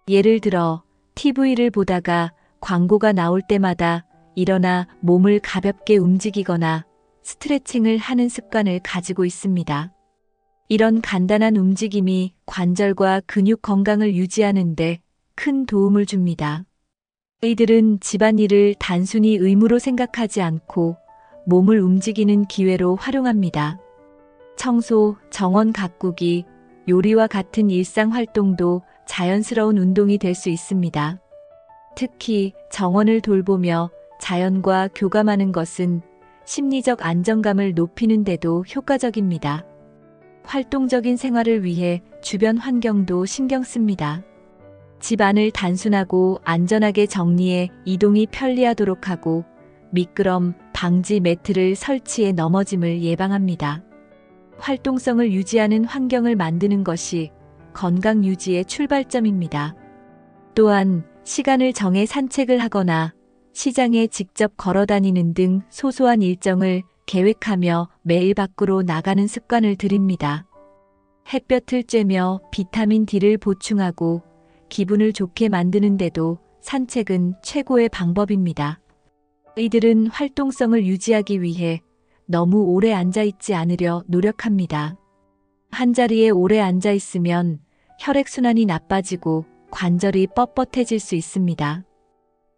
A: 예를 들어 TV를 보다가 광고가 나올 때마다 일어나 몸을 가볍게 움직이거나 스트레칭을 하는 습관을 가지고 있습니다. 이런 간단한 움직임이 관절과 근육 건강을 유지하는 데 큰 도움을 줍니다. 이들은 집안일을 단순히 의무로 생각하지 않고 몸을 움직이는 기회로 활용합니다. 청소, 정원 가꾸기, 요리와 같은 일상 활동도 자연스러운 운동이 될 수 있습니다. 특히 정원을 돌보며 자연과 교감하는 것은 심리적 안정감을 높이는 데도 효과적입니다. 활동적인 생활을 위해 주변 환경도 신경 씁니다. 집 안을 단순하고 안전하게 정리해 이동이 편리하도록 하고 미끄럼 방지 매트를 설치해 넘어짐을 예방합니다. 활동성을 유지하는 환경을 만드는 것이 건강 유지의 출발점입니다. 또한 시간을 정해 산책을 하거나 시장에 직접 걸어 다니는 등 소소한 일정을 계획하며 매일 밖으로 나가는 습관을 들입니다. 햇볕을 쬐며 비타민 D를 보충하고 기분을 좋게 만드는 데도 산책은 최고의 방법입니다. 이들은 활동성을 유지하기 위해 너무 오래 앉아 있지 않으려 노력합니다. 한자리에 오래 앉아 있으면 혈액순환이 나빠지고 관절이 뻣뻣해질 수 있습니다.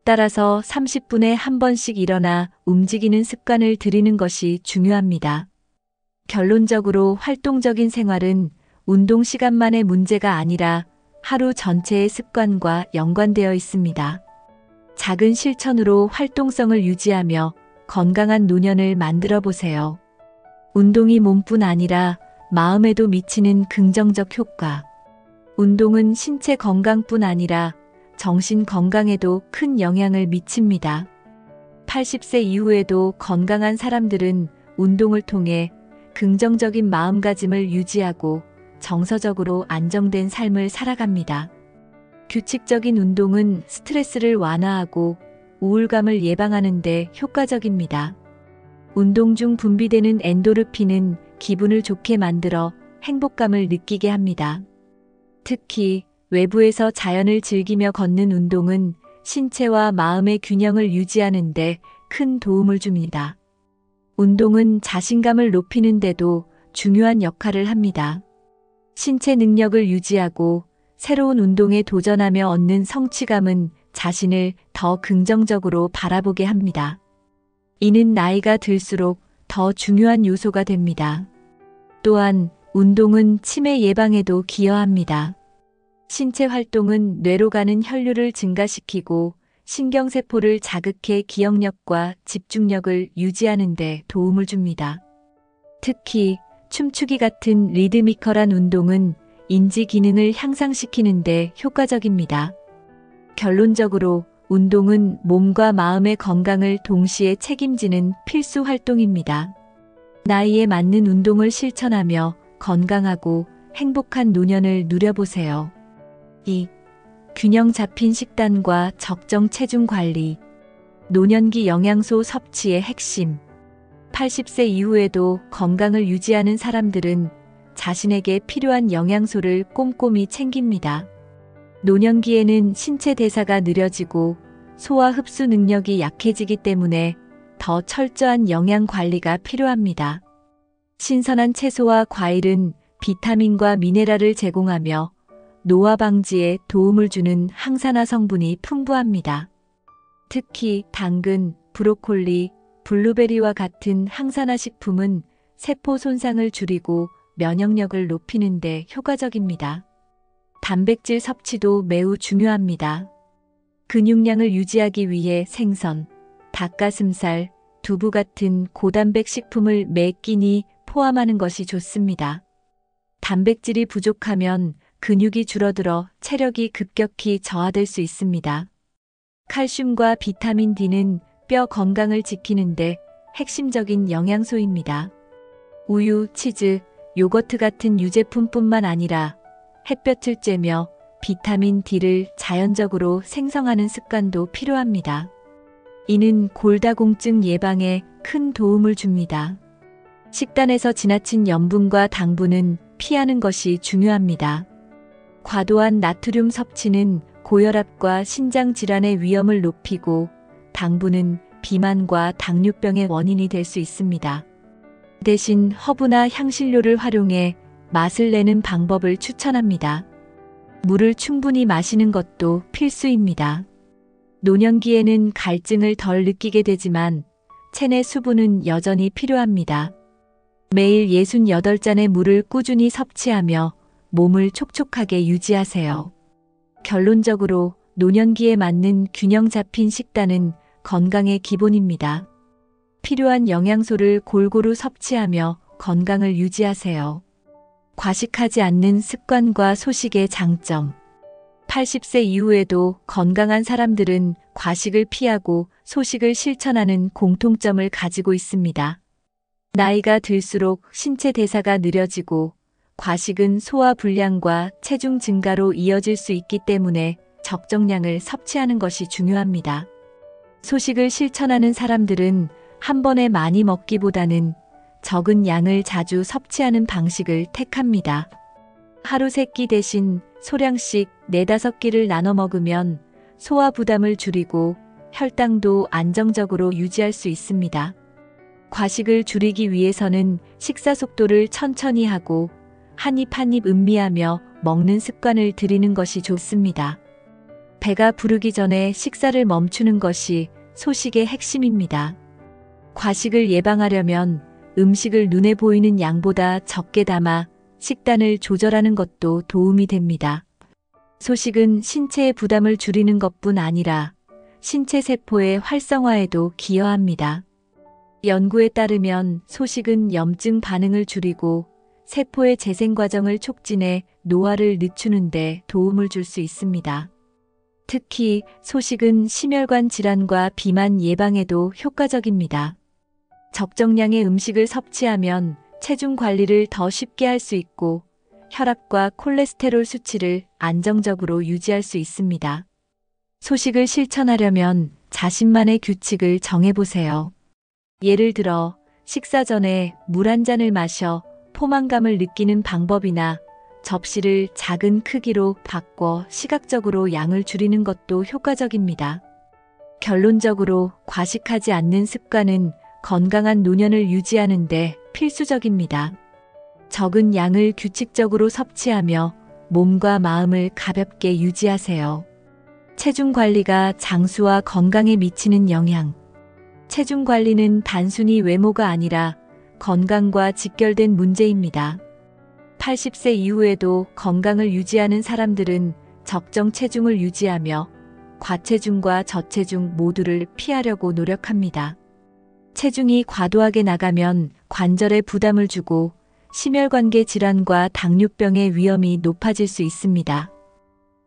A: 따라서 30분에 한 번씩 일어나 움직이는 습관을 들이는 것이 중요합니다. 결론적으로 활동적인 생활은 운동 시간만의 문제가 아니라 하루 전체의 습관과 연관되어 있습니다. 작은 실천으로 활동성을 유지하며 건강한 노년을 만들어 보세요. 운동이 몸뿐 아니라 마음에도 미치는 긍정적 효과. 운동은 신체 건강뿐 아니라 정신 건강에도 큰 영향을 미칩니다. 80세 이후에도 건강한 사람들은 운동을 통해 긍정적인 마음가짐을 유지하고 정서적으로 안정된 삶을 살아갑니다. 규칙적인 운동은 스트레스를 완화하고 우울감을 예방하는 데 효과적입니다. 운동 중 분비되는 엔도르핀은 기분을 좋게 만들어 행복감을 느끼게 합니다. 특히 외부에서 자연을 즐기며 걷는 운동은 신체와 마음의 균형을 유지하는 데 큰 도움을 줍니다. 운동은 자신감을 높이는 데도 중요한 역할을 합니다. 신체 능력을 유지하고 새로운 운동에 도전하며 얻는 성취감은 자신을 더 긍정적으로 바라보게 합니다. 이는 나이가 들수록 더 중요한 요소가 됩니다. 또한 운동은 치매 예방에도 기여합니다. 신체 활동은 뇌로 가는 혈류를 증가시키고 신경세포를 자극해 기억력과 집중력을 유지하는 데 도움을 줍니다. 특히 춤추기 같은 리드미컬한 운동은 인지 기능을 향상시키는 데 효과적입니다. 결론적으로 운동은 몸과 마음의 건강을 동시에 책임지는 필수 활동입니다. 나이에 맞는 운동을 실천하며 건강하고 행복한 노년을 누려보세요. 2. 균형 잡힌 식단과 적정 체중 관리. 노년기 영양소 섭취의 핵심. 80세 이후에도 건강을 유지하는 사람들은 자신에게 필요한 영양소를 꼼꼼히 챙깁니다. 노년기에는 신체 대사가 느려지고 소화 흡수 능력이 약해지기 때문에 더 철저한 영양 관리가 필요합니다. 신선한 채소와 과일은 비타민과 미네랄을 제공하며 노화 방지에 도움을 주는 항산화 성분이 풍부합니다. 특히 당근, 브로콜리, 블루베리와 같은 항산화 식품은 세포 손상을 줄이고 면역력을 높이는 데 효과적입니다. 단백질 섭취도 매우 중요합니다. 근육량을 유지하기 위해 생선, 닭가슴살, 두부 같은 고단백 식품을 매 끼니 포함하는 것이 좋습니다. 단백질이 부족하면 근육이 줄어들어 체력이 급격히 저하될 수 있습니다. 칼슘과 비타민 D는 뼈 건강을 지키는데 핵심적인 영양소입니다. 우유, 치즈, 요거트 같은 유제품뿐만 아니라 햇볕을 쬐며 비타민 D를 자연적으로 생성하는 습관도 필요합니다. 이는 골다공증 예방에 큰 도움을 줍니다. 식단에서 지나친 염분과 당분은 피하는 것이 중요합니다. 과도한 나트륨 섭취는 고혈압과 신장 질환의 위험을 높이고 당분은 비만과 당뇨병의 원인이 될 수 있습니다. 대신 허브나 향신료를 활용해 맛을 내는 방법을 추천합니다. 물을 충분히 마시는 것도 필수입니다. 노년기에는 갈증을 덜 느끼게 되지만 체내 수분은 여전히 필요합니다. 매일 68잔의 물을 꾸준히 섭취하며 몸을 촉촉하게 유지하세요. 결론적으로 노년기에 맞는 균형 잡힌 식단은 건강의 기본입니다. 필요한 영양소를 골고루 섭취하며 건강을 유지하세요. 과식하지 않는 습관과 소식의 장점. 80세 이후에도 건강한 사람들은 과식을 피하고 소식을 실천하는 공통점을 가지고 있습니다. 나이가 들수록 신체 대사가 느려지고 과식은 소화 불량과 체중 증가로 이어질 수 있기 때문에 적정량을 섭취하는 것이 중요합니다. 소식을 실천하는 사람들은 한 번에 많이 먹기보다는 적은 양을 자주 섭취하는 방식을 택합니다. 하루 3끼 대신 소량씩 4~5끼를 나눠 먹으면 소화 부담을 줄이고 혈당도 안정적으로 유지할 수 있습니다. 과식을 줄이기 위해서는 식사 속도를 천천히 하고 한 입 한 입 음미하며 먹는 습관을 들이는 것이 좋습니다. 배가 부르기 전에 식사를 멈추는 것이 소식의 핵심입니다. 과식을 예방하려면 음식을 눈에 보이는 양보다 적게 담아 식단을 조절하는 것도 도움이 됩니다. 소식은 신체의 부담을 줄이는 것뿐 아니라 신체 세포의 활성화에도 기여합니다. 연구에 따르면 소식은 염증 반응을 줄이고 세포의 재생 과정을 촉진해 노화를 늦추는 데 도움을 줄 수 있습니다. 특히 소식은 심혈관 질환과 비만 예방에도 효과적입니다. 적정량의 음식을 섭취하면 체중 관리를 더 쉽게 할 수 있고 혈압과 콜레스테롤 수치를 안정적으로 유지할 수 있습니다. 소식을 실천하려면 자신만의 규칙을 정해보세요. 예를 들어 식사 전에 물 한 잔을 마셔 포만감을 느끼는 방법이나 접시를 작은 크기로 바꿔 시각적으로 양을 줄이는 것도 효과적입니다. 결론적으로 과식하지 않는 습관은 건강한 노년을 유지하는 데 필수적입니다. 적은 양을 규칙적으로 섭취하며 몸과 마음을 가볍게 유지하세요. 체중 관리가 장수와 건강에 미치는 영향. 체중 관리는 단순히 외모가 아니라 건강과 직결된 문제입니다. 80세 이후에도 건강을 유지하는 사람들은 적정 체중을 유지하며 과체중과 저체중 모두를 피하려고 노력합니다. 체중이 과도하게 나가면 관절에 부담을 주고 심혈관계 질환과 당뇨병의 위험이 높아질 수 있습니다.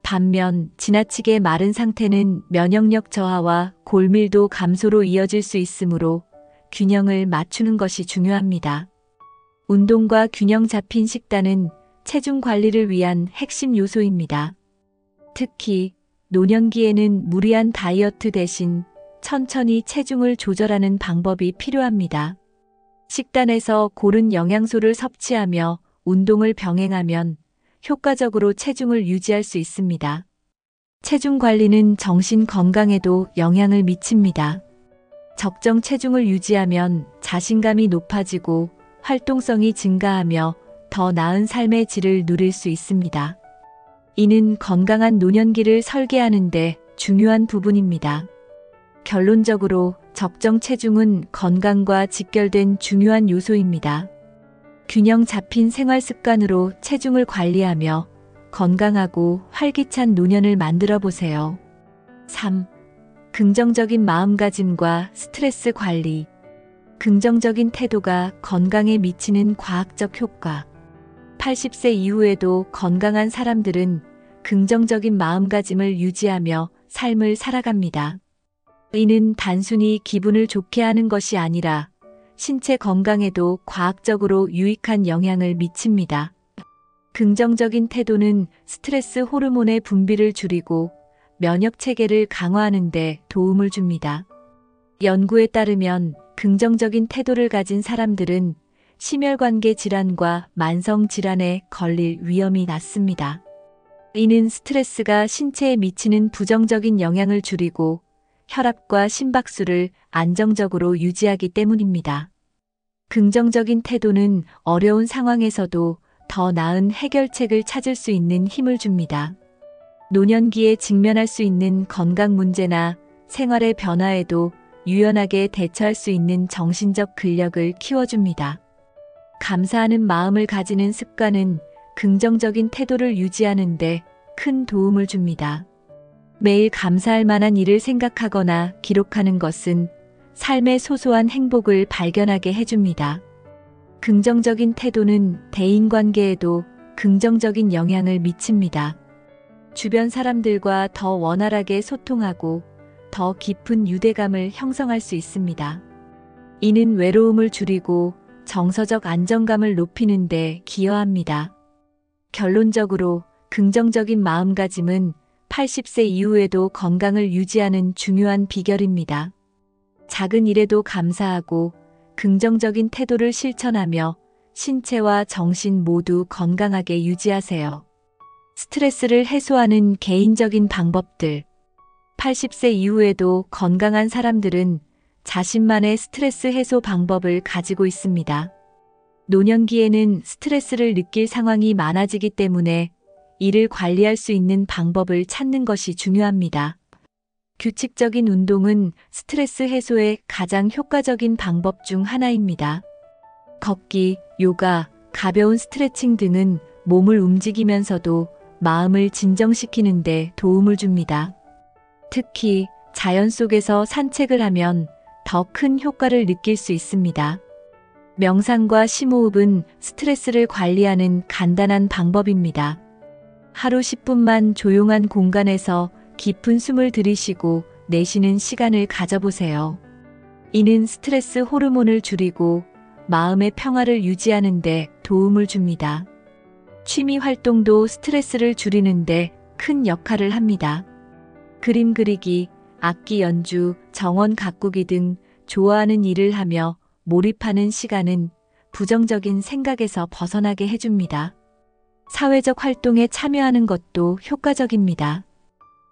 A: 반면 지나치게 마른 상태는 면역력 저하와 골밀도 감소로 이어질 수 있으므로 균형을 맞추는 것이 중요합니다. 운동과 균형 잡힌 식단은 체중 관리를 위한 핵심 요소입니다. 특히 노년기에는 무리한 다이어트 대신 천천히 체중을 조절하는 방법이 필요합니다. 식단에서 고른 영양소를 섭취하며 운동을 병행하면 효과적으로 체중을 유지할 수 있습니다. 체중 관리는 정신 건강에도 영향을 미칩니다. 적정 체중을 유지하면 자신감이 높아지고 활동성이 증가하며 더 나은 삶의 질을 누릴 수 있습니다. 이는 건강한 노년기를 설계하는 데 중요한 부분입니다. 결론적으로 적정 체중은 건강과 직결된 중요한 요소입니다. 균형 잡힌 생활 습관으로 체중을 관리하며 건강하고 활기찬 노년을 만들어 보세요. 3. 긍정적인 마음가짐과 스트레스 관리. 긍정적인 태도가 건강에 미치는 과학적 효과. 80세 이후에도 건강한 사람들은 긍정적인 마음가짐을 유지하며 삶을 살아갑니다. 이는 단순히 기분을 좋게 하는 것이 아니라 신체 건강에도 과학적으로 유익한 영향을 미칩니다. 긍정적인 태도는 스트레스 호르몬의 분비를 줄이고 면역 체계를 강화하는 데 도움을 줍니다. 연구에 따르면 긍정적인 태도를 가진 사람들은 심혈관계 질환과 만성 질환에 걸릴 위험이 낮습니다. 이는 스트레스가 신체에 미치는 부정적인 영향을 줄이고 혈압과 심박수를 안정적으로 유지하기 때문입니다. 긍정적인 태도는 어려운 상황에서도 더 나은 해결책을 찾을 수 있는 힘을 줍니다. 노년기에 직면할 수 있는 건강 문제나 생활의 변화에도 유연하게 대처할 수 있는 정신적 근력을 키워줍니다. 감사하는 마음을 가지는 습관은 긍정적인 태도를 유지하는 데 큰 도움을 줍니다. 매일 감사할 만한 일을 생각하거나 기록하는 것은 삶의 소소한 행복을 발견하게 해줍니다. 긍정적인 태도는 대인관계에도 긍정적인 영향을 미칩니다. 주변 사람들과 더 원활하게 소통하고 더 깊은 유대감을 형성할 수 있습니다. 이는 외로움을 줄이고 정서적 안정감을 높이는 데 기여합니다. 결론적으로 긍정적인 마음가짐은 80세 이후에도 건강을 유지하는 중요한 비결입니다. 작은 일에도 감사하고 긍정적인 태도를 실천하며 신체와 정신 모두 건강하게 유지하세요. 스트레스를 해소하는 개인적인 방법들. 80세 이후에도 건강한 사람들은 자신만의 스트레스 해소 방법을 가지고 있습니다. 노년기에는 스트레스를 느낄 상황이 많아지기 때문에 이를 관리할 수 있는 방법을 찾는 것이 중요합니다. 규칙적인 운동은 스트레스 해소에 가장 효과적인 방법 중 하나입니다. 걷기, 요가, 가벼운 스트레칭 등은 몸을 움직이면서도 마음을 진정시키는 데 도움을 줍니다. 특히 자연 속에서 산책을 하면 더 큰 효과를 느낄 수 있습니다. 명상과 심호흡은 스트레스를 관리하는 간단한 방법입니다. 하루 10분만 조용한 공간에서 깊은 숨을 들이쉬고 내쉬는 시간을 가져보세요. 이는 스트레스 호르몬을 줄이고 마음의 평화를 유지하는 데 도움을 줍니다. 취미 활동도 스트레스를 줄이는 데 큰 역할을 합니다. 그림 그리기, 악기 연주, 정원 가꾸기 등 좋아하는 일을 하며 몰입하는 시간은 부정적인 생각에서 벗어나게 해줍니다. 사회적 활동에 참여하는 것도 효과적입니다.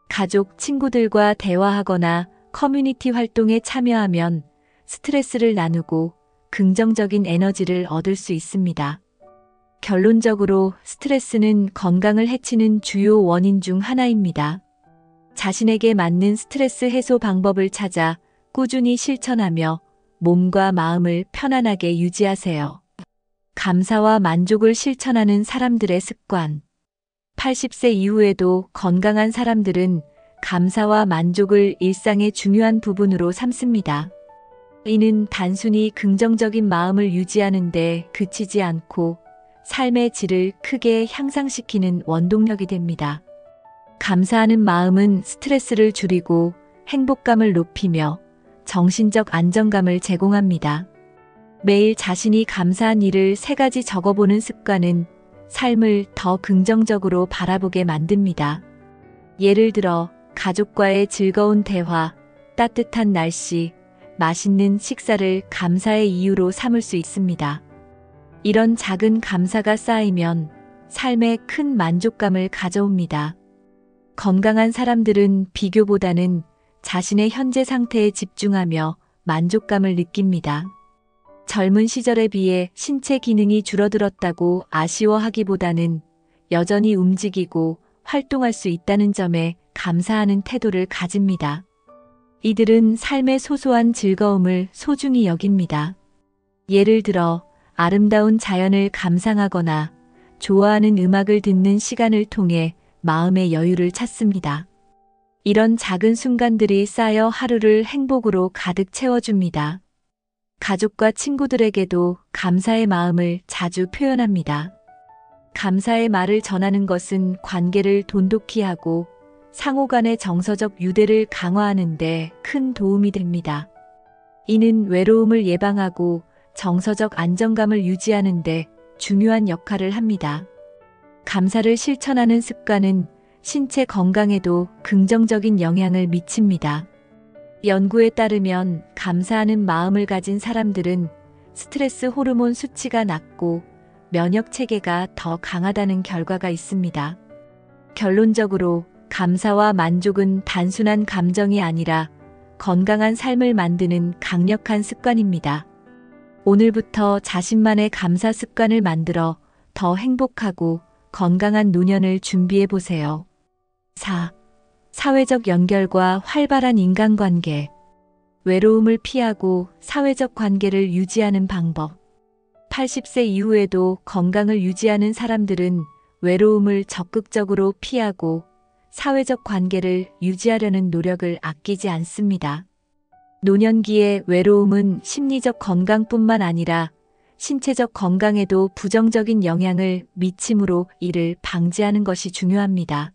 A: 가족, 친구들과 대화하거나 커뮤니티 활동에 참여하면 스트레스를 나누고 긍정적인 에너지를 얻을 수 있습니다. 결론적으로 스트레스는 건강을 해치는 주요 원인 중 하나입니다. 자신에게 맞는 스트레스 해소 방법을 찾아 꾸준히 실천하며 몸과 마음을 편안하게 유지하세요. 감사와 만족을 실천하는 사람들의 습관. 80세 이후에도 건강한 사람들은 감사와 만족을 일상의 중요한 부분으로 삼습니다. 이는 단순히 긍정적인 마음을 유지하는 데 그치지 않고 삶의 질을 크게 향상시키는 원동력이 됩니다. 감사하는 마음은 스트레스를 줄이고 행복감을 높이며 정신적 안정감을 제공합니다. 매일 자신이 감사한 일을 3가지 적어보는 습관은 삶을 더 긍정적으로 바라보게 만듭니다. 예를 들어 가족과의 즐거운 대화, 따뜻한 날씨, 맛있는 식사를 감사의 이유로 삼을 수 있습니다. 이런 작은 감사가 쌓이면 삶에 큰 만족감을 가져옵니다. 건강한 사람들은 비교보다는 자신의 현재 상태에 집중하며 만족감을 느낍니다. 젊은 시절에 비해 신체 기능이 줄어들었다고 아쉬워하기보다는 여전히 움직이고 활동할 수 있다는 점에 감사하는 태도를 가집니다. 이들은 삶의 소소한 즐거움을 소중히 여깁니다. 예를 들어 아름다운 자연을 감상하거나 좋아하는 음악을 듣는 시간을 통해 마음의 여유를 찾습니다. 이런 작은 순간들이 쌓여 하루를 행복으로 가득 채워줍니다. 가족과 친구들에게도 감사의 마음을 자주 표현합니다. 감사의 말을 전하는 것은 관계를 돈독히 하고 상호 간의 정서적 유대를 강화하는 데 큰 도움이 됩니다. 이는 외로움을 예방하고 정서적 안정감을 유지하는 데 중요한 역할을 합니다. 감사를 실천하는 습관은 신체 건강에도 긍정적인 영향을 미칩니다. 연구에 따르면 감사하는 마음을 가진 사람들은 스트레스 호르몬 수치가 낮고 면역 체계가 더 강하다는 결과가 있습니다. 결론적으로 감사와 만족은 단순한 감정이 아니라 건강한 삶을 만드는 강력한 습관입니다. 오늘부터 자신만의 감사 습관을 만들어 더 행복하고 건강한 노년을 준비해 보세요. 4. 사회적 연결과 활발한 인간관계. 외로움을 피하고 사회적 관계를 유지하는 방법. 80세 이후에도 건강을 유지하는 사람들은 외로움을 적극적으로 피하고 사회적 관계를 유지하려는 노력을 아끼지 않습니다. 노년기의 외로움은 심리적 건강뿐만 아니라 신체적 건강에도 부정적인 영향을 미치므로 이를 방지하는 것이 중요합니다.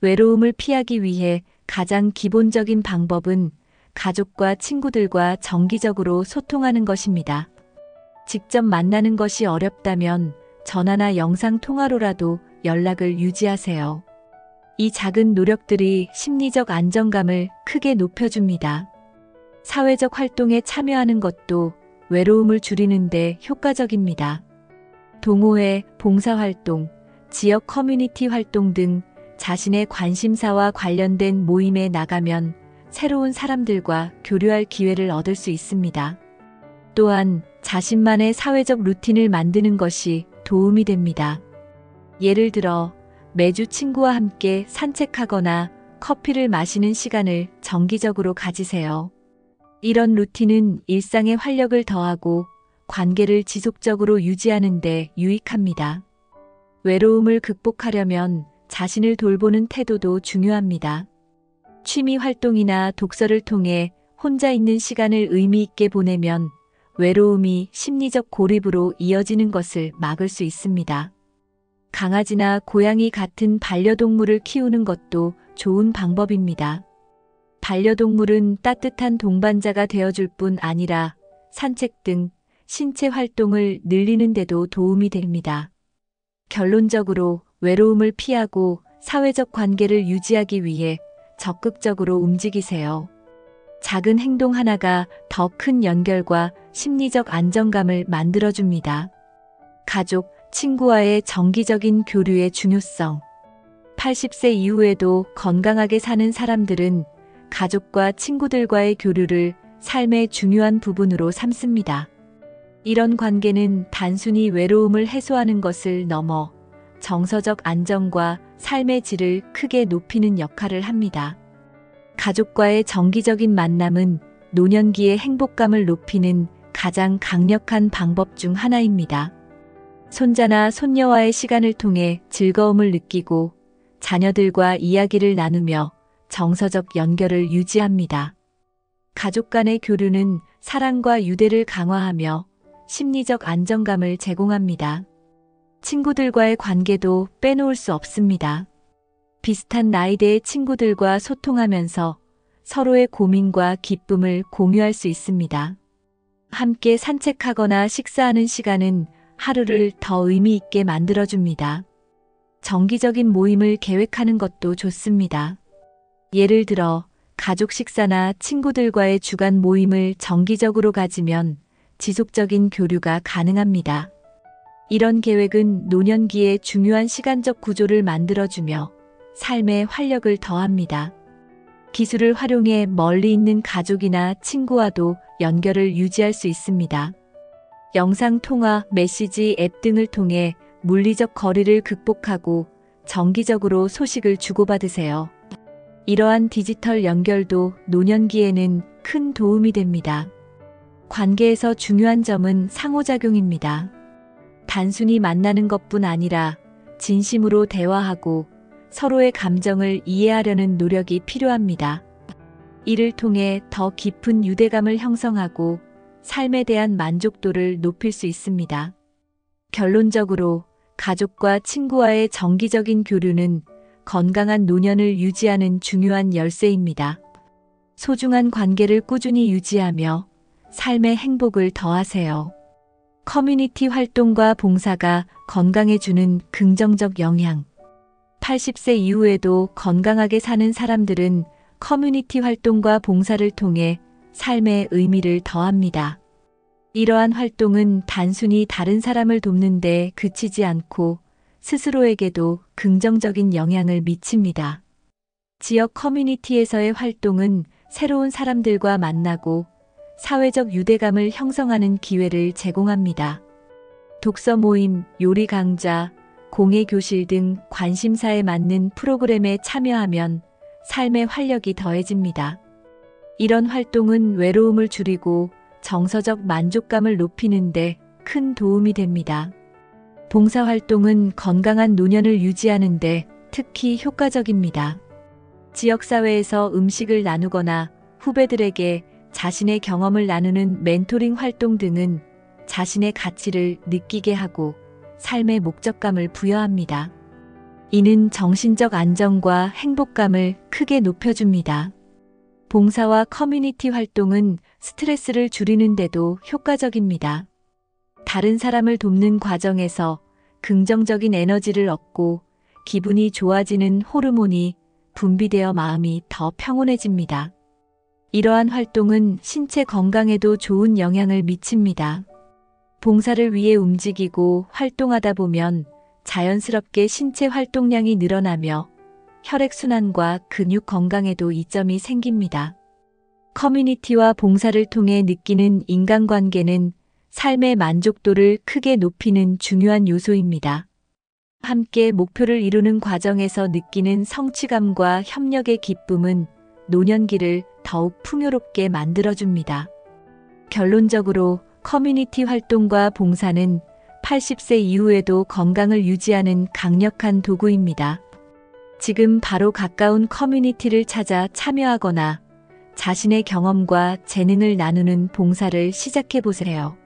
A: 외로움을 피하기 위해 가장 기본적인 방법은 가족과 친구들과 정기적으로 소통하는 것입니다. 직접 만나는 것이 어렵다면 전화나 영상 통화로라도 연락을 유지하세요. 이 작은 노력들이 심리적 안정감을 크게 높여줍니다. 사회적 활동에 참여하는 것도 외로움을 줄이는 데 효과적입니다. 동호회, 봉사활동, 지역 커뮤니티 활동 등 자신의 관심사와 관련된 모임에 나가면 새로운 사람들과 교류할 기회를 얻을 수 있습니다. 또한 자신만의 사회적 루틴을 만드는 것이 도움이 됩니다. 예를 들어 매주 친구와 함께 산책하거나 커피를 마시는 시간을 정기적으로 가지세요. 이런 루틴은 일상에 활력을 더하고 관계를 지속적으로 유지하는 데 유익합니다. 외로움을 극복하려면 자신을 돌보는 태도도 중요합니다. 취미 활동이나 독서를 통해 혼자 있는 시간을 의미 있게 보내면 외로움이 심리적 고립으로 이어지는 것을 막을 수 있습니다. 강아지나 고양이 같은 반려동물을 키우는 것도 좋은 방법입니다. 반려동물은 따뜻한 동반자가 되어줄 뿐 아니라 산책 등 신체 활동을 늘리는 데도 도움이 됩니다. 결론적으로 외로움을 피하고 사회적 관계를 유지하기 위해 적극적으로 움직이세요. 작은 행동 하나가 더 큰 연결과 심리적 안정감을 만들어줍니다. 가족, 친구와의 정기적인 교류의 중요성. 80세 이후에도 건강하게 사는 사람들은 가족과 친구들과의 교류를 삶의 중요한 부분으로 삼습니다. 이런 관계는 단순히 외로움을 해소하는 것을 넘어 정서적 안정과 삶의 질을 크게 높이는 역할을 합니다. 가족과의 정기적인 만남은 노년기의 행복감을 높이는 가장 강력한 방법 중 하나입니다. 손자나 손녀와의 시간을 통해 즐거움을 느끼고 자녀들과 이야기를 나누며 정서적 연결을 유지합니다. 가족 간의 교류는 사랑과 유대를 강화하며 심리적 안정감을 제공합니다. 친구들과의 관계도 빼놓을 수 없습니다. 비슷한 나이대의 친구들과 소통하면서 서로의 고민과 기쁨을 공유할 수 있습니다. 함께 산책하거나 식사하는 시간은 하루를 더 의미 있게 만들어줍니다. 정기적인 모임을 계획하는 것도 좋습니다. 예를 들어 가족 식사나 친구들과의 주간 모임을 정기적으로 가지면 지속적인 교류가 가능합니다. 이런 계획은 노년기에 중요한 시간적 구조를 만들어주며 삶에 활력을 더합니다. 기술을 활용해 멀리 있는 가족이나 친구와도 연결을 유지할 수 있습니다. 영상통화, 메시지 앱 등을 통해 물리적 거리를 극복하고 정기적으로 소식을 주고받으세요. 이러한 디지털 연결도 노년기에는 큰 도움이 됩니다. 관계에서 중요한 점은 상호작용입니다. 단순히 만나는 것뿐 아니라 진심으로 대화하고 서로의 감정을 이해하려는 노력이 필요합니다. 이를 통해 더 깊은 유대감을 형성하고 삶에 대한 만족도를 높일 수 있습니다. 결론적으로 가족과 친구와의 정기적인 교류는 건강한 노년을 유지하는 중요한 열쇠입니다. 소중한 관계를 꾸준히 유지하며 삶의 행복을 더하세요. 커뮤니티 활동과 봉사가 건강에 주는 긍정적 영향. 80세 이후에도 건강하게 사는 사람들은 커뮤니티 활동과 봉사를 통해 삶의 의미를 더합니다. 이러한 활동은 단순히 다른 사람을 돕는 데 그치지 않고 스스로에게도 긍정적인 영향을 미칩니다. 지역 커뮤니티에서의 활동은 새로운 사람들과 만나고 사회적 유대감을 형성하는 기회를 제공합니다. 독서 모임, 요리 강좌, 공예 교실 등 관심사에 맞는 프로그램에 참여하면 삶의 활력이 더해집니다. 이런 활동은 외로움을 줄이고 정서적 만족감을 높이는 데 큰 도움이 됩니다. 봉사활동은 건강한 노년을 유지하는 데 특히 효과적입니다. 지역사회에서 음식을 나누거나 후배들에게 자신의 경험을 나누는 멘토링 활동 등은 자신의 가치를 느끼게 하고 삶의 목적감을 부여합니다. 이는 정신적 안정과 행복감을 크게 높여줍니다. 봉사와 커뮤니티 활동은 스트레스를 줄이는 데도 효과적입니다. 다른 사람을 돕는 과정에서 긍정적인 에너지를 얻고 기분이 좋아지는 호르몬이 분비되어 마음이 더 평온해집니다. 이러한 활동은 신체 건강에도 좋은 영향을 미칩니다. 봉사를 위해 움직이고 활동하다 보면 자연스럽게 신체 활동량이 늘어나며 혈액순환과 근육 건강에도 이점이 생깁니다. 커뮤니티와 봉사를 통해 느끼는 인간관계는 삶의 만족도를 크게 높이는 중요한 요소입니다. 함께 목표를 이루는 과정에서 느끼는 성취감과 협력의 기쁨은 노년기를 더욱 풍요롭게 만들어줍니다. 결론적으로 커뮤니티 활동과 봉사는 80세 이후에도 건강을 유지하는 강력한 도구입니다. 지금 바로 가까운 커뮤니티를 찾아 참여하거나 자신의 경험과 재능을 나누는 봉사를 시작해 보세요.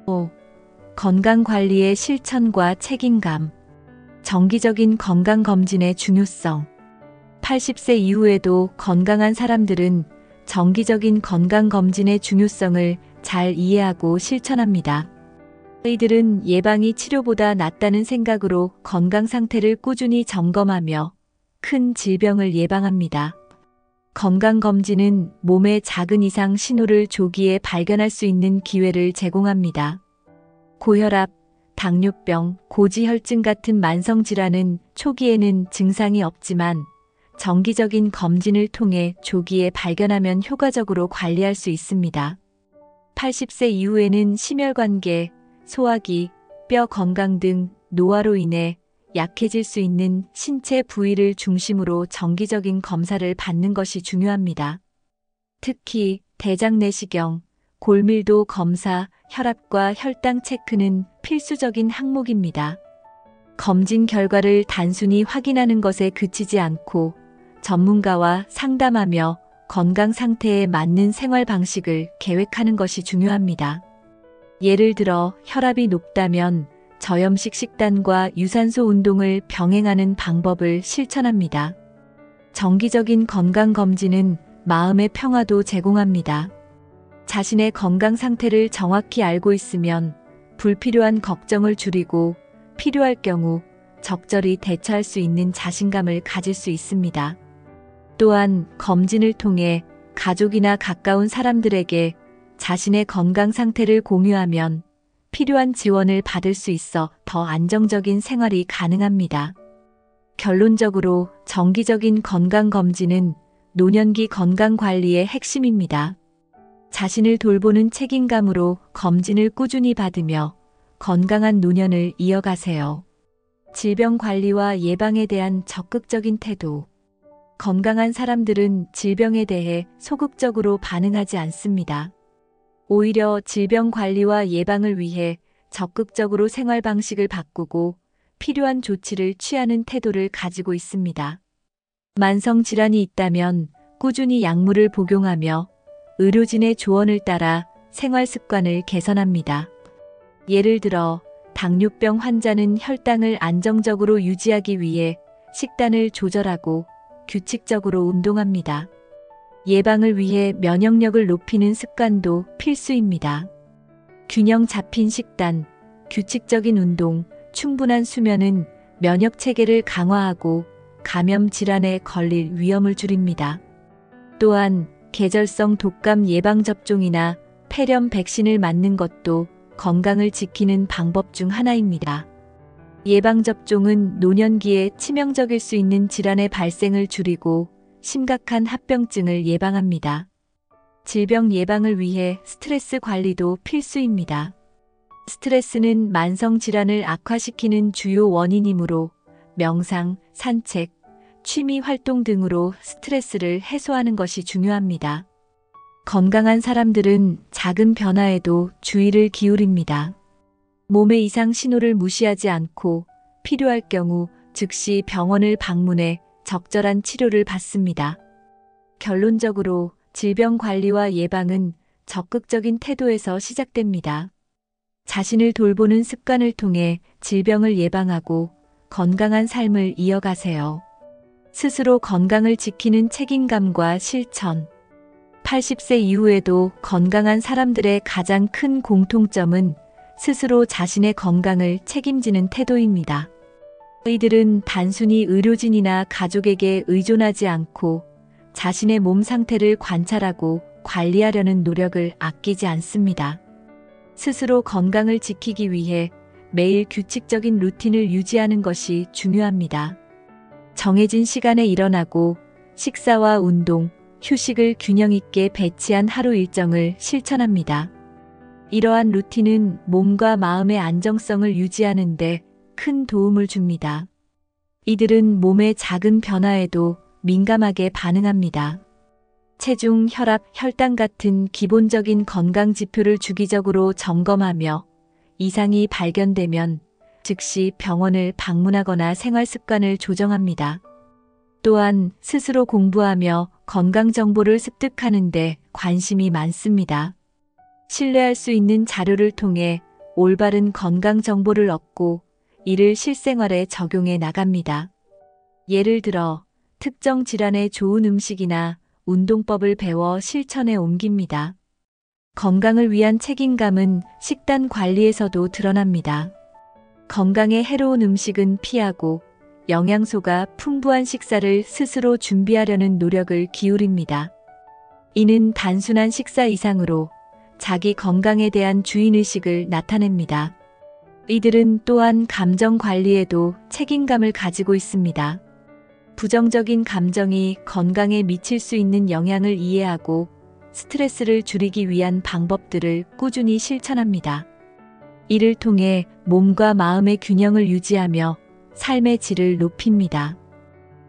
A: 5. 건강관리의 실천과 책임감. 정기적인 건강검진의 중요성. 80세 이후에도 건강한 사람들은 정기적인 건강검진의 중요성을 잘 이해하고 실천합니다. 이들은 예방이 치료보다 낫다는 생각으로 건강 상태를 꾸준히 점검하며 큰 질병을 예방합니다. 건강검진은 몸의 작은 이상 신호를 조기에 발견할 수 있는 기회를 제공합니다. 고혈압, 당뇨병, 고지혈증 같은 만성질환은 초기에는 증상이 없지만 정기적인 검진을 통해 조기에 발견하면 효과적으로 관리할 수 있습니다. 80세 이후에는 심혈관계, 소화기, 뼈 건강 등 노화로 인해 약해질 수 있는 신체 부위를 중심으로 정기적인 검사를 받는 것이 중요합니다. 특히 대장 내시경, 골밀도 검사, 혈압과 혈당 체크는 필수적인 항목입니다. 검진 결과를 단순히 확인하는 것에 그치지 않고 전문가와 상담하며 건강 상태에 맞는 생활 방식을 계획하는 것이 중요합니다. 예를 들어 혈압이 높다면 저염식 식단과 유산소 운동을 병행하는 방법을 실천합니다. 정기적인 건강검진은 마음의 평화도 제공합니다. 자신의 건강 상태를 정확히 알고 있으면 불필요한 걱정을 줄이고 필요할 경우 적절히 대처할 수 있는 자신감을 가질 수 있습니다. 또한 검진을 통해 가족이나 가까운 사람들에게 자신의 건강 상태를 공유하면 필요한 지원을 받을 수 있어 더 안정적인 생활이 가능합니다. 결론적으로 정기적인 건강검진은 노년기 건강관리의 핵심입니다. 자신을 돌보는 책임감으로 검진을 꾸준히 받으며 건강한 노년을 이어가세요. 질병 관리와 예방에 대한 적극적인 태도. 건강한 사람들은 질병에 대해 소극적으로 반응하지 않습니다. 오히려 질병 관리와 예방을 위해 적극적으로 생활 방식을 바꾸고 필요한 조치를 취하는 태도를 가지고 있습니다. 만성 질환이 있다면 꾸준히 약물을 복용하며 의료진의 조언을 따라 생활 습관을 개선합니다. 예를 들어 당뇨병 환자는 혈당을 안정적으로 유지하기 위해 식단을 조절하고 규칙적으로 운동합니다. 예방을 위해 면역력을 높이는 습관도 필수입니다. 균형 잡힌 식단, 규칙적인 운동, 충분한 수면은 면역 체계를 강화하고 감염 질환에 걸릴 위험을 줄입니다. 또한 계절성 독감 예방접종이나 폐렴 백신을 맞는 것도 건강을 지키는 방법 중 하나입니다. 예방접종은 노년기에 치명적일 수 있는 질환의 발생을 줄이고 심각한 합병증을 예방합니다. 질병 예방을 위해 스트레스 관리도 필수입니다. 스트레스는 만성 질환을 악화시키는 주요 원인이므로 명상, 산책, 취미 활동 등으로 스트레스를 해소하는 것이 중요합니다. 건강한 사람들은 작은 변화에도 주의를 기울입니다. 몸의 이상 신호를 무시하지 않고 필요할 경우 즉시 병원을 방문해 적절한 치료를 받습니다. 결론적으로 질병 관리와 예방은 적극적인 태도에서 시작됩니다. 자신을 돌보는 습관을 통해 질병을 예방하고 건강한 삶을 이어가세요. 스스로 건강을 지키는 책임감과 실천. 80세 이후에도 건강한 사람들의 가장 큰 공통점은 스스로 자신의 건강을 책임지는 태도입니다. 이들은 단순히 의료진이나 가족에게 의존하지 않고 자신의 몸 상태를 관찰하고 관리하려는 노력을 아끼지 않습니다. 스스로 건강을 지키기 위해 매일 규칙적인 루틴을 유지하는 것이 중요합니다. 정해진 시간에 일어나고 식사와 운동, 휴식을 균형 있게 배치한 하루 일정을 실천합니다. 이러한 루틴은 몸과 마음의 안정성을 유지하는 데 큰 도움을 줍니다. 이들은 몸의 작은 변화에도 민감하게 반응합니다. 체중, 혈압, 혈당 같은 기본적인 건강 지표를 주기적으로 점검하며 이상이 발견되면 즉시 병원을 방문하거나 생활 습관을 조정합니다. 또한 스스로 공부하며 건강 정보를 습득하는 데 관심이 많습니다. 신뢰할 수 있는 자료를 통해 올바른 건강 정보를 얻고 이를 실생활에 적용해 나갑니다. 예를 들어 특정 질환에 좋은 음식이나 운동법을 배워 실천에 옮깁니다. 건강을 위한 책임감은 식단 관리에서도 드러납니다. 건강에 해로운 음식은 피하고 영양소가 풍부한 식사를 스스로 준비하려는 노력을 기울입니다. 이는 단순한 식사 이상으로 자기 건강에 대한 주인의식을 나타냅니다. 이들은 또한 감정 관리에도 책임감을 가지고 있습니다. 부정적인 감정이 건강에 미칠 수 있는 영향을 이해하고 스트레스를 줄이기 위한 방법들을 꾸준히 실천합니다. 이를 통해 몸과 마음의 균형을 유지하며 삶의 질을 높입니다.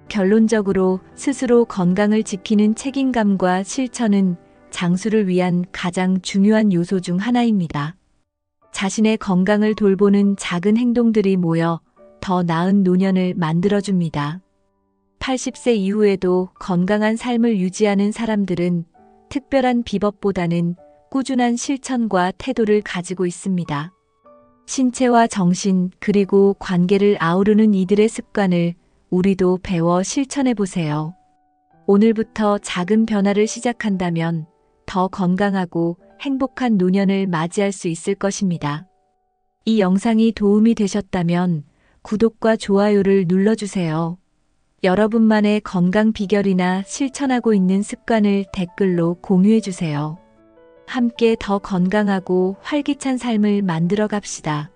A: 결론적으로 스스로 건강을 지키는 책임감과 실천은 장수를 위한 가장 중요한 요소 중 하나입니다. 자신의 건강을 돌보는 작은 행동들이 모여 더 나은 노년을 만들어줍니다. 80세 이후에도 건강한 삶을 유지하는 사람들은 특별한 비법보다는 꾸준한 실천과 태도를 가지고 있습니다. 신체와 정신 그리고 관계를 아우르는 이들의 습관을 우리도 배워 실천해 보세요. 오늘부터 작은 변화를 시작한다면 더 건강하고 행복한 노년을 맞이할 수 있을 것입니다. 이 영상이 도움이 되셨다면 구독과 좋아요를 눌러주세요. 여러분만의 건강 비결이나 실천하고 있는 습관을 댓글로 공유해주세요. 함께 더 건강하고 활기찬 삶을 만들어 갑시다.